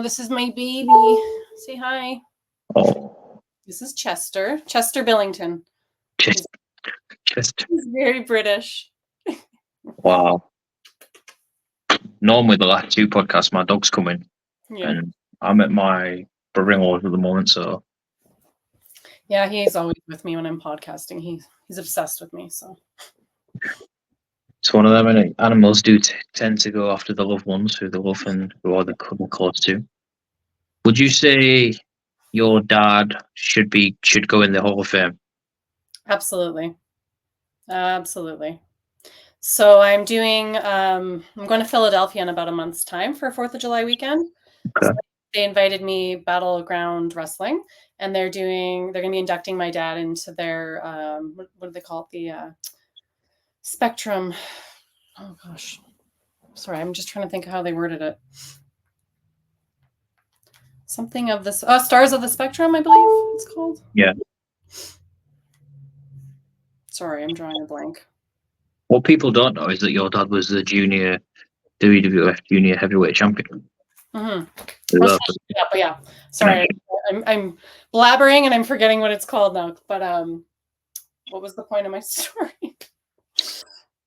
Speaker 3: this is my baby. Say hi.
Speaker 2: Oh.
Speaker 3: This is Chester Billington.
Speaker 2: Chester.
Speaker 3: He's very British.
Speaker 2: Wow. Normally the last two podcasts, my dog's coming, and I'm at my brother-in-law's at the moment, so.
Speaker 3: Yeah, he's always with me when I'm podcasting. He's obsessed with me, so.
Speaker 2: It's one of them animals do tend to go after the loved ones who they love and who are the close to. Would you say your dad should go in the Hall of Fame?
Speaker 3: Absolutely. So I'm going to Philadelphia in about a month's time for 4th of July weekend.
Speaker 2: Okay.
Speaker 3: So they invited me Battleground Wrestling, and they're going to be inducting my dad into their, what do they call it? The Spectrum. Oh gosh. Sorry, I'm just trying to think of how they worded it. Something of this. Stars of the Spectrum, I believe it's called.
Speaker 2: Yeah.
Speaker 3: Sorry, I'm drawing a blank.
Speaker 2: What people don't know is that your dad was the junior WWF Junior Heavyweight Champion.
Speaker 3: Mm-hmm. But yeah, sorry, I'm blabbering and I'm forgetting what it's called now. But what was the point of my story?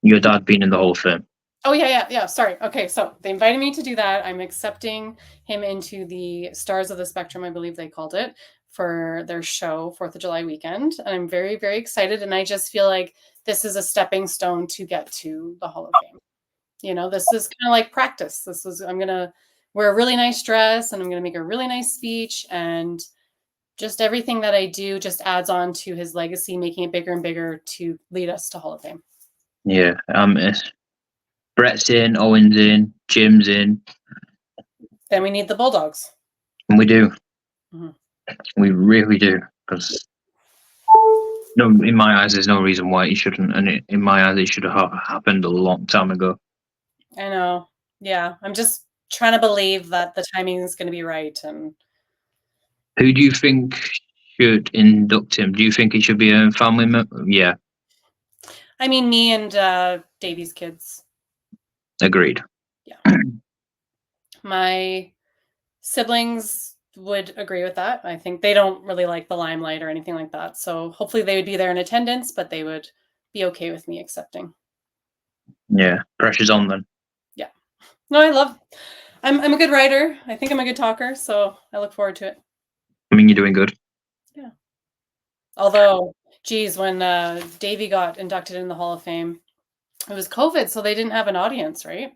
Speaker 2: Your dad being in the Hall of Fame.
Speaker 3: Oh yeah. Sorry. Okay, so they invited me to do that. I'm accepting him into the Stars of the Spectrum, I believe they called it, for their show 4th of July weekend, and I'm very, very excited. And I just feel like this is a stepping stone to get to the Hall of Fame. You know, this is kind of like practice. I'm gonna wear a really nice dress and I'm gonna make a really nice speech, and just everything that I do just adds on to his legacy, making it bigger and bigger to lead us to Hall of Fame.
Speaker 2: Yeah, Bret's in, Owen's in, Jim's in.
Speaker 3: Then we need the Bulldogs.
Speaker 2: And we do.
Speaker 3: Mm-hmm.
Speaker 2: We really do. Because in my eyes, there's no reason why it shouldn't. And in my eyes, it should have happened a long time ago.
Speaker 3: I know. Yeah. I'm just trying to believe that the timing is going to be right. And
Speaker 2: who do you think should induct him? Do you think he should be a family member? Yeah.
Speaker 3: I mean, me and Davey's kids.
Speaker 2: Agreed.
Speaker 3: Yeah. My siblings would agree with that. I think they don't really like the limelight or anything like that. So hopefully they would be there in attendance, but they would be okay with me accepting.
Speaker 2: Yeah. Pressure's on then.
Speaker 3: Yeah. No, I'm a good writer. I think I'm a good talker. So I look forward to it.
Speaker 2: I mean, you're doing good.
Speaker 3: Yeah. Although, geez, when Davey got inducted in the Hall of Fame, it was COVID, so they didn't have an audience, right?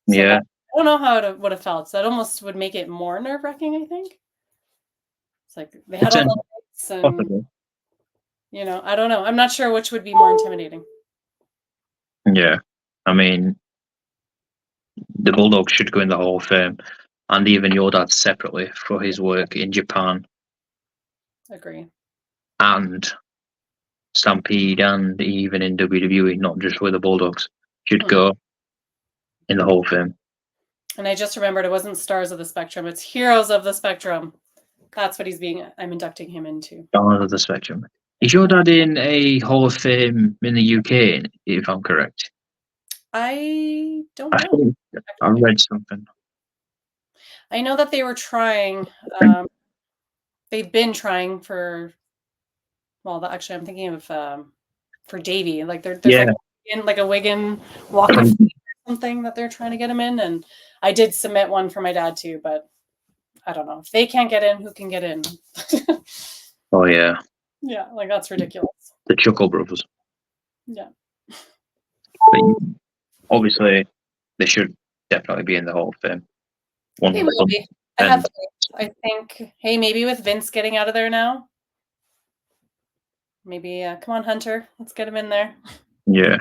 Speaker 3: So
Speaker 2: yeah.
Speaker 3: I don't know how it would have felt. So that almost would make it more nerve-wracking, I think. It's like they had all the lights and,
Speaker 2: possible.
Speaker 3: You know, I don't know. I'm not sure which would be more intimidating.
Speaker 2: Yeah. I mean, the Bulldogs should go in the Hall of Fame, and even your dad separately for his work in Japan.
Speaker 3: Agree.
Speaker 2: And Stampede, and even in WWE, not just with the Bulldogs, should go in the Hall of Fame.
Speaker 3: And I just remembered it wasn't Stars of the Spectrum, it's Heroes of the Spectrum. That's what I'm inducting him into.
Speaker 2: Stars of the Spectrum. Is your dad in a Hall of Fame in the UK, if I'm correct?
Speaker 3: I don't know.
Speaker 2: I read something.
Speaker 3: I know that they were trying. They've been trying for. Well, actually, I'm thinking of for Davey. Like there's like a Wigan Walk of Fame or something that they're trying to get him in, and I did submit one for my dad too, but I don't know if they can't get in. Who can get in?
Speaker 2: Oh yeah.
Speaker 3: Yeah, like that's ridiculous.
Speaker 2: The Chuckle Brothers.
Speaker 3: Yeah.
Speaker 2: But obviously, they should definitely be in the Hall of Fame.
Speaker 3: They will be. I think. Hey, maybe with Vince getting out of there now. Maybe come on, Hunter. Let's get him in there.
Speaker 2: Yeah.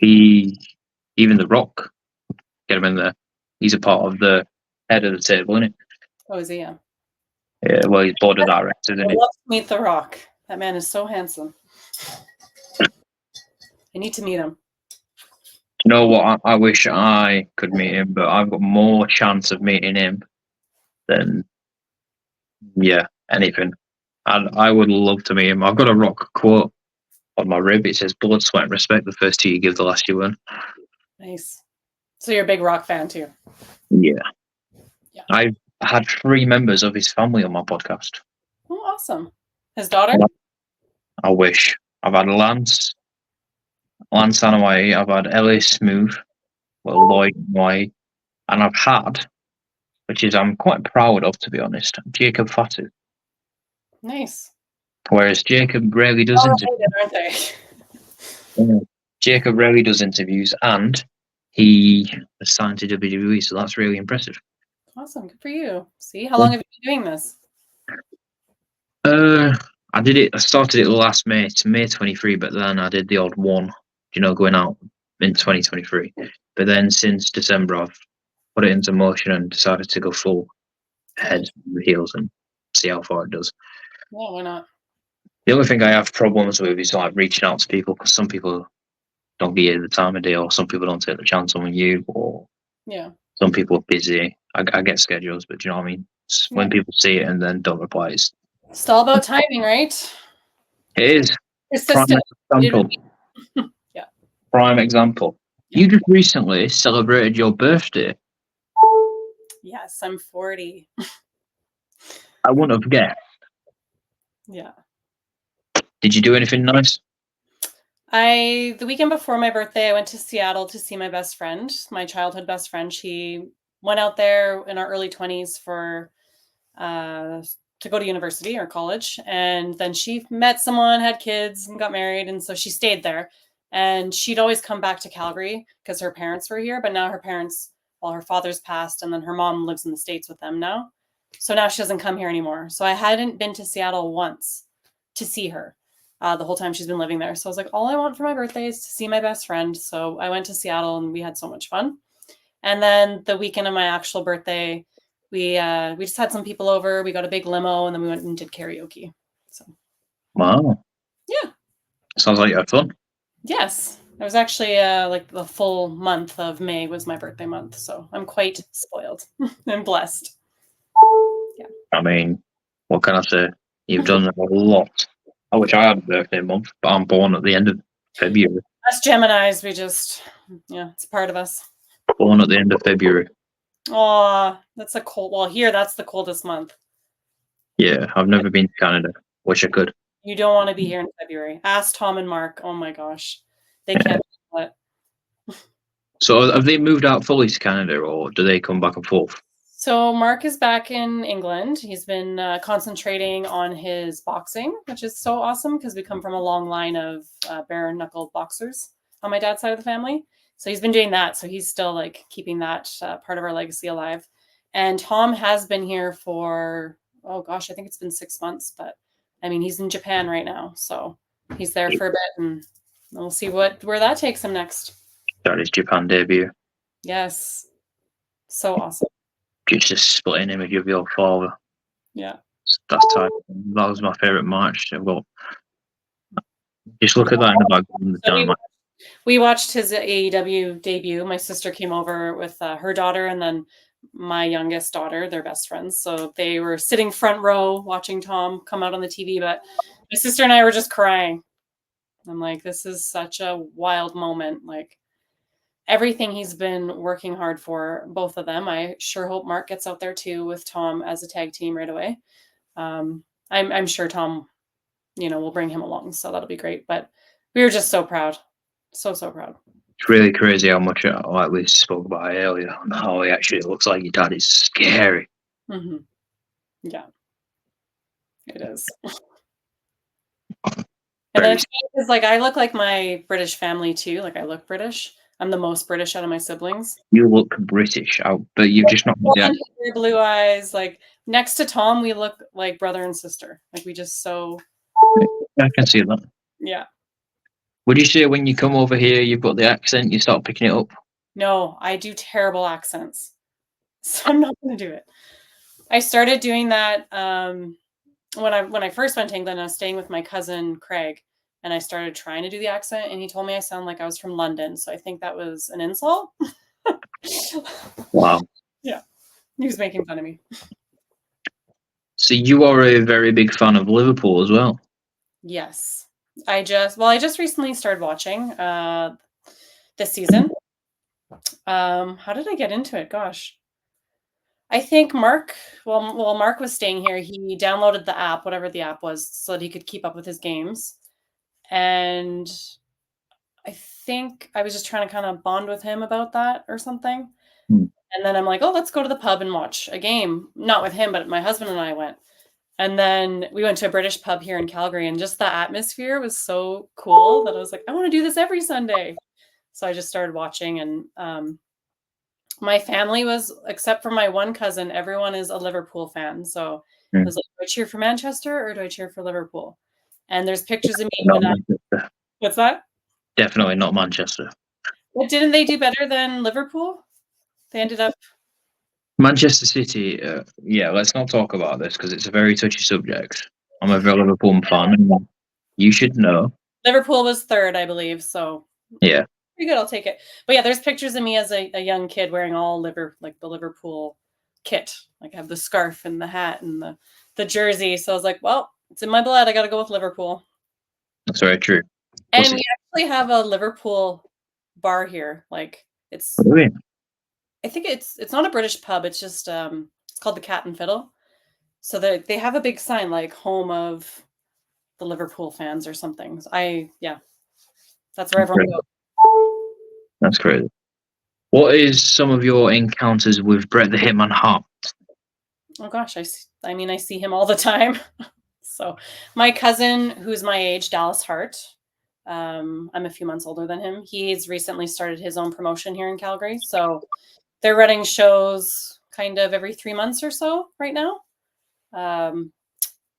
Speaker 2: Even The Rock, get him in there. He's a part of the head of the table, isn't he?
Speaker 3: Oh, is he? Yeah.
Speaker 2: Yeah, well, he's board of directors, isn't he?
Speaker 3: I'd love to meet The Rock. That man is so handsome. I need to meet him.
Speaker 2: You know what? I wish I could meet him, but I've got more chance of meeting him than, anything. And I would love to meet him. I've got a Rock quote on my rib. It says, "Blood, sweat, and respect. The first two you give, the last you earn."
Speaker 3: Nice. So you're a big Rock fan too?
Speaker 2: Yeah. I've had 3 members of his family on my podcast.
Speaker 3: Oh, awesome. His daughter?
Speaker 2: I wish. I've had Lance Anawai, I've had Ellie Smooth, Lloyd Anawai, and I've had, which is I'm quite proud of, to be honest, Jacob Fatu.
Speaker 3: Nice.
Speaker 2: Whereas Jacob rarely does interviews.
Speaker 3: Aren't they?
Speaker 2: Jacob rarely does interviews, and he was signed to WWE, so that's really impressive.
Speaker 3: Awesome, good for you. See, how long have you been doing this?
Speaker 2: I started it last May to May 23, but then I did the odd one, going out in 2023. But then since December, I've put it into motion and decided to go full head over heels and see how far it does.
Speaker 3: Yeah, why not?
Speaker 2: The only thing I have problems with is like reaching out to people, because some people don't give you the time of day, or some people don't take the chance on you, or some people are busy. I get schedules, but do you know what I mean? When people see it and then don't reply, it's
Speaker 3: all about timing, right?
Speaker 2: It is. Prime example.
Speaker 3: Yeah.
Speaker 2: Prime example. You just recently celebrated your birthday.
Speaker 3: Yes, I'm 40.
Speaker 2: I wouldn't have guessed.
Speaker 3: Yeah.
Speaker 2: Did you do anything nice?
Speaker 3: The weekend before my birthday, I went to Seattle to see my best friend, my childhood best friend. She went out there in our early 20s for to go to university or college, and then she met someone, had kids, and got married, and so she stayed there. And she'd always come back to Calgary because her parents were here, but now her parents, well, her father's passed, and then her mom lives in the States with them now. So now she doesn't come here anymore. So I hadn't been to Seattle once to see her the whole time she's been living there. So I was like, all I want for my birthday is to see my best friend. So I went to Seattle and we had so much fun. And then the weekend of my actual birthday, we just had some people over. We got a big limo and then we went and did karaoke. So
Speaker 2: Wow.
Speaker 3: yeah.
Speaker 2: Sounds like you had fun.
Speaker 3: Yes. It was actually like the full month of May was my birthday month. So I'm quite spoiled and blessed. Yeah.
Speaker 2: I mean, what can I say? You've done a lot. I wish I had a birthday month, but I'm born at the end of February.
Speaker 3: Us Geminis, we just, it's part of us.
Speaker 2: Born at the end of February.
Speaker 3: Oh, that's a cold. Well, here, that's the coldest month.
Speaker 2: Yeah, I've never been to Canada. Wish I could.
Speaker 3: You don't want to be here in February. Ask Tom and Mark. Oh my gosh. They can't. What?
Speaker 2: So have they moved out fully to Canada, or do they come back and forth?
Speaker 3: So Mark is back in England. He's been concentrating on his boxing, which is so awesome because we come from a long line of bare knuckle boxers on my dad's side of the family. So he's been doing that. So he's still like keeping that part of our legacy alive. And Tom has been here for, oh gosh, I think it's been 6 months, but I mean, he's in Japan right now. So he's there for a bit and we'll see where that takes him next.
Speaker 2: That is Japan debut.
Speaker 3: Yes. So awesome.
Speaker 2: Just a splitting image of your father.
Speaker 3: Yeah.
Speaker 2: That's tight. That was my favourite match. I've got. Just look at that in the background.
Speaker 3: So we watched his AEW debut. My sister came over with her daughter and then my youngest daughter. They're best friends. So they were sitting front row watching Tom come out on the TV. But my sister and I were just crying. I'm like, this is such a wild moment. Like, everything he's been working hard for, both of them. I sure hope Mark gets out there too with Tom as a tag team right away. I'm sure Tom, will bring him along, so that'll be great. But we were just so proud, so proud.
Speaker 2: It's really crazy how much, like we spoke about earlier, how he actually looks like your dad. Is scary.
Speaker 3: Mm-hmm. Yeah, it is. And then it's like I look like my British family too. Like I look British. I'm the most British out of my siblings.
Speaker 2: You look British, but you've just not.
Speaker 3: Blue eyes. Like next to Tom, we look like brother and sister. Like we just so.
Speaker 2: I can see that.
Speaker 3: Yeah.
Speaker 2: Would you say when you come over here, you've got the accent, you start picking it up?
Speaker 3: No, I do terrible accents, so I'm not going to do it. I started doing that when I first went to England. I was staying with my cousin Craig. And I started trying to do the accent, and he told me I sound like I was from London. So I think that was an insult.
Speaker 2: Wow.
Speaker 3: Yeah. He was making fun of me.
Speaker 2: So you are a very big fan of Liverpool as well?
Speaker 3: Yes. I just recently started watching this season. How did I get into it? Gosh. I think Mark was staying here. He downloaded the app, whatever the app was, so that he could keep up with his games. And I think I was just trying to kind of bond with him about that or something. And then I'm like, oh, let's go to the pub and watch a game. Not with him, but my husband and I went. And then we went to a British pub here in Calgary, and just the atmosphere was so cool that I was like, I want to do this every Sunday. So I just started watching, and my family was, except for my one cousin, everyone is a Liverpool fan. So I was like, do I cheer for Manchester or do I cheer for Liverpool? And there's pictures of me. What's that?
Speaker 2: Definitely not Manchester.
Speaker 3: But didn't they do better than Liverpool? They ended up.
Speaker 2: Manchester City, yeah, let's not talk about this because it's a very touchy subject. I'm a very Liverpool fan. You should know.
Speaker 3: Liverpool was third, I believe. So
Speaker 2: yeah.
Speaker 3: Pretty good, I'll take it. But yeah, there's pictures of me as a young kid wearing all the Liverpool kit. Like I have the scarf and the hat and the jersey. So I was like, well, it's in my blood. I got to go with Liverpool.
Speaker 2: That's very true.
Speaker 3: And we actually have a Liverpool bar here. Like it's,
Speaker 2: Really?
Speaker 3: I think it's not a British pub. It's just it's called the Cat and Fiddle. So they have a big sign like home of the Liverpool fans or something. So that's where everyone goes.
Speaker 2: That's crazy. What is some of your encounters with Bret the Hitman Hart?
Speaker 3: Oh gosh, I mean I see him all the time. So my cousin, who's my age, Dallas Hart. I'm a few months older than him. He's recently started his own promotion here in Calgary. So they're running shows kind of every 3 months or so right now.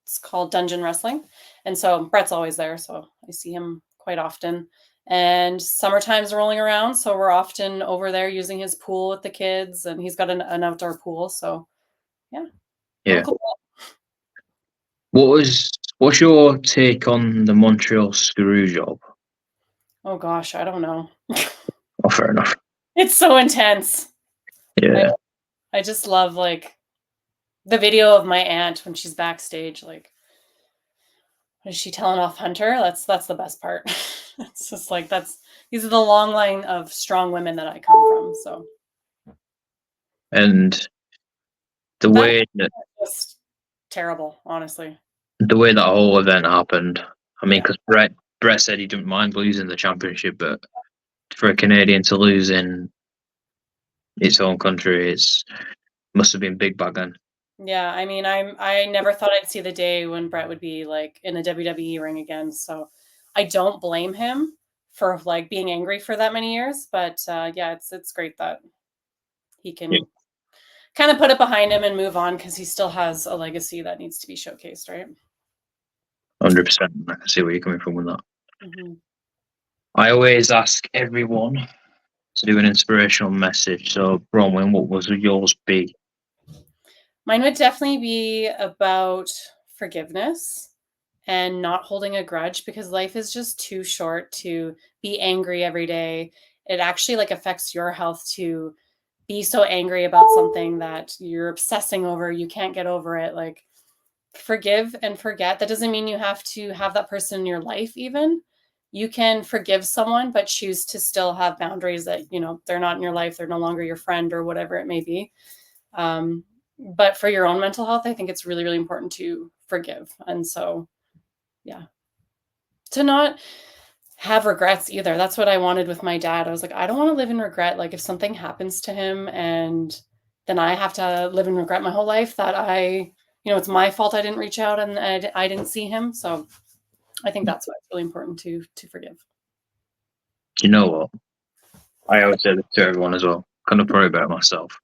Speaker 3: It's called Dungeon Wrestling. And so Bret's always there. So I see him quite often. And summertime's rolling around. So we're often over there using his pool with the kids. And he's got an outdoor pool. So yeah.
Speaker 2: Yeah.
Speaker 3: Cool.
Speaker 2: What's your take on the Montreal screw job?
Speaker 3: Oh gosh, I don't know.
Speaker 2: Oh, fair enough.
Speaker 3: It's so intense.
Speaker 2: Yeah.
Speaker 3: I just love like the video of my aunt when she's backstage, like is she telling off Hunter? That's the best part. It's just like these are the long line of strong women that I come from. So
Speaker 2: And the way that
Speaker 3: just terrible, honestly.
Speaker 2: whole event happened. I mean,
Speaker 3: Yeah.
Speaker 2: because Bret said he didn't mind losing the championship, but for a Canadian to lose in its own country, must have been big back then.
Speaker 3: Yeah, I mean, I never thought I'd see the day when Bret would be like in a WWE ring again. So I don't blame him for like being angry for that many years. But yeah, it's great that he can kind of put it behind him and move on because he still has a legacy that needs to be showcased, right?
Speaker 2: 100%. I can see where you're coming from with that.
Speaker 3: Mm-hmm.
Speaker 2: I always ask everyone to do an inspirational message. So, Bronwyne, what was yours be?
Speaker 3: Mine would definitely be about forgiveness and not holding a grudge because life is just too short to be angry every day. It actually like affects your health to be so angry about something that you're obsessing over, you can't get over it. Like forgive and forget. That doesn't mean you have to have that person in your life even. You can forgive someone but choose to still have boundaries that, they're not in your life, they're no longer your friend or whatever it may be. But for your own mental health, I think it's really, really important to forgive. And so, yeah, to not have regrets either. That's what I wanted with my dad. I was like, I don't want to live in regret. Like if something happens to him and then I have to live in regret my whole life that it's my fault I didn't reach out and I didn't see him. So I think that's why it's really important to forgive.
Speaker 2: You know what? I always say this to everyone as well. Kind of pray about myself.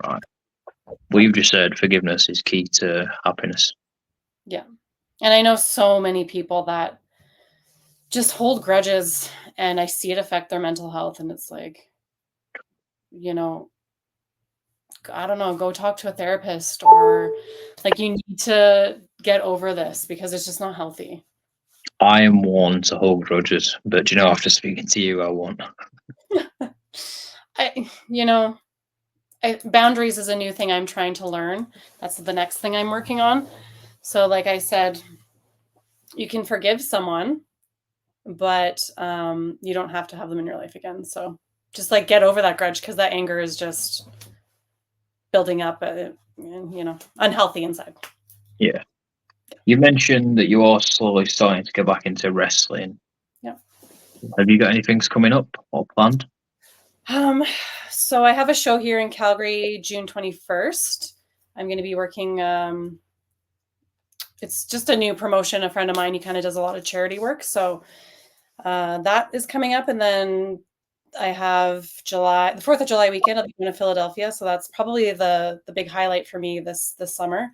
Speaker 2: Right. What you've just said, forgiveness is key to happiness.
Speaker 3: Yeah. And I know so many people that just hold grudges and I see it affect their mental health. And it's like, I don't know, go talk to a therapist or like you need to get over this because it's just not healthy.
Speaker 2: I am one to hold grudges, but after speaking to you, I won't.
Speaker 3: Boundaries is a new thing I'm trying to learn. That's the next thing I'm working on. So like I said, you can forgive someone, but you don't have to have them in your life again. So just like get over that grudge because that anger is just building up, unhealthy inside.
Speaker 2: Yeah. You mentioned that you are slowly starting to get back into wrestling.
Speaker 3: Yeah.
Speaker 2: Have you got anything coming up or planned?
Speaker 3: So I have a show here in Calgary, June 21st. I'm going to be working. It's just a new promotion. A friend of mine, he kind of does a lot of charity work. So that is coming up. And then I have the 4th of July weekend. I'll be going to Philadelphia. So that's probably the big highlight for me this summer.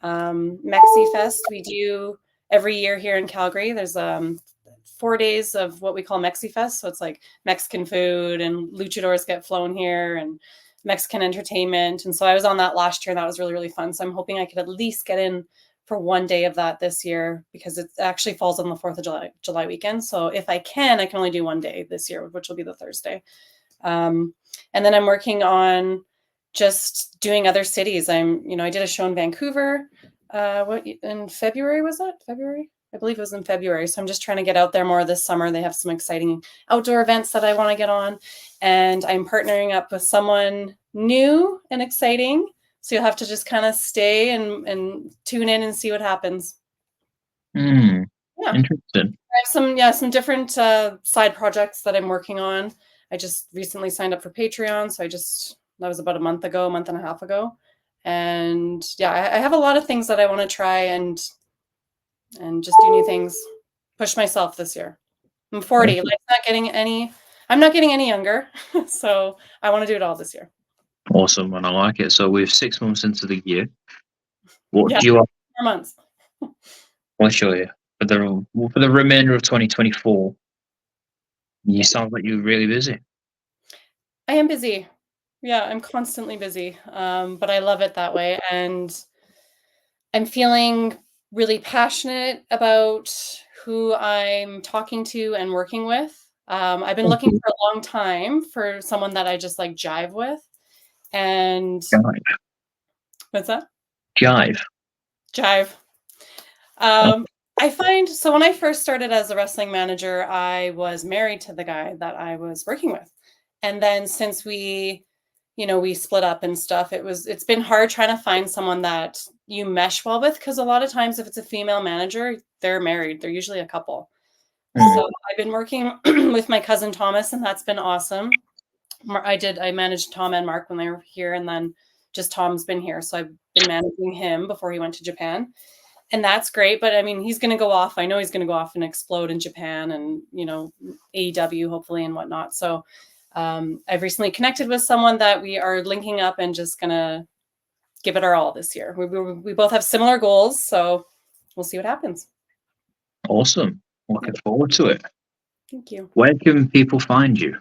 Speaker 3: Mexi Fest we do every year here in Calgary. There's 4 days of what we call Mexi Fest. So it's like Mexican food and luchadors get flown here and Mexican entertainment. And so I was on that last year and that was really, really fun. So I'm hoping I could at least get in for one day of that this year because it actually falls on the 4th of July weekend. So if I can only do one day this year, which will be the Thursday. And then I'm working on just doing other cities. I did a show in Vancouver. In February, was it? February? I believe it was in February. So I'm just trying to get out there more this summer. They have some exciting outdoor events that I want to get on. And I'm partnering up with someone new and exciting. So you'll have to just kind of stay and tune in and see what happens.
Speaker 2: Yeah.
Speaker 3: I
Speaker 2: Interesting.
Speaker 3: have some different side projects that I'm working on. I just recently signed up for Patreon. So that was about a month and a half ago. And yeah, I have a lot of things that I want to try and just do new things, push myself this year. I'm 40.
Speaker 2: Awesome.
Speaker 3: I'm not getting any younger. So I want to do it all this year.
Speaker 2: Awesome, and I like it. So we're 6 months into the year. What
Speaker 3: Yeah,
Speaker 2: do you have?
Speaker 3: 4 months.
Speaker 2: I'll show you. For the remainder of 2024, you sound like you're really busy.
Speaker 3: I am busy. Yeah, I'm constantly busy. But I love it that way. And I'm feeling really passionate about who I'm talking to and working with. I've been looking for a long time for someone that I just like jive with. And
Speaker 2: Jive.
Speaker 3: what's that?
Speaker 2: Jive.
Speaker 3: Jive. I find, so when I first started as a wrestling manager, I was married to the guy that I was working with. And then since we split up and stuff, it's been hard trying to find someone that you mesh well with. Cause a lot of times if it's a female manager, they're married. They're usually a couple. So I've been working with my cousin Thomas, and that's been awesome. I managed Tom and Mark when they were here, and then just Tom's been here. So I've been managing him before he went to Japan. And that's great. But I mean, he's going to go off. I know he's going to go off and explode in Japan and, AEW hopefully and whatnot. So I've recently connected with someone that we are linking up and just going to give it our all this year. We both have similar goals. So we'll see what happens.
Speaker 2: Awesome. Looking forward to it.
Speaker 3: Thank you.
Speaker 2: Where can people find you?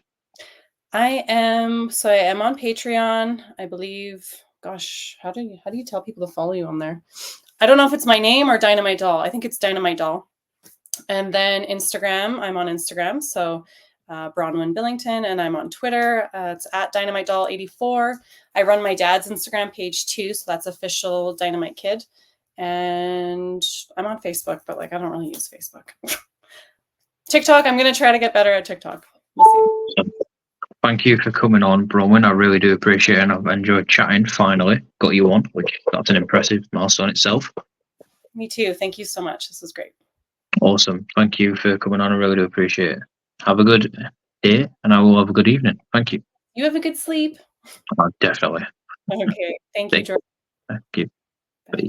Speaker 3: I am on Patreon, I believe. Gosh, how do you tell people to follow you on there? I don't know if it's my name or Dynamite Doll. I think it's Dynamite Doll. And then Instagram, I'm on Instagram. So Bronwyne Billington, and I'm on Twitter. It's at Dynamite Doll 84. I run my dad's Instagram page too. So that's official Dynamite Kid. And I'm on Facebook, but I don't really use Facebook. TikTok, I'm going to try to get better at TikTok. We'll see.
Speaker 2: Thank you for coming on, Bronwyne. I really do appreciate it, and I've enjoyed chatting. Finally got you on, which that's an impressive milestone itself.
Speaker 3: Me too. Thank you so much. This was great.
Speaker 2: Awesome. Thank you for coming on. I really do appreciate it. Have a good day, and I will have a good evening. Thank you.
Speaker 3: You have a good sleep.
Speaker 2: Definitely.
Speaker 3: Okay. Thank you, George.
Speaker 2: Thank you. Bye.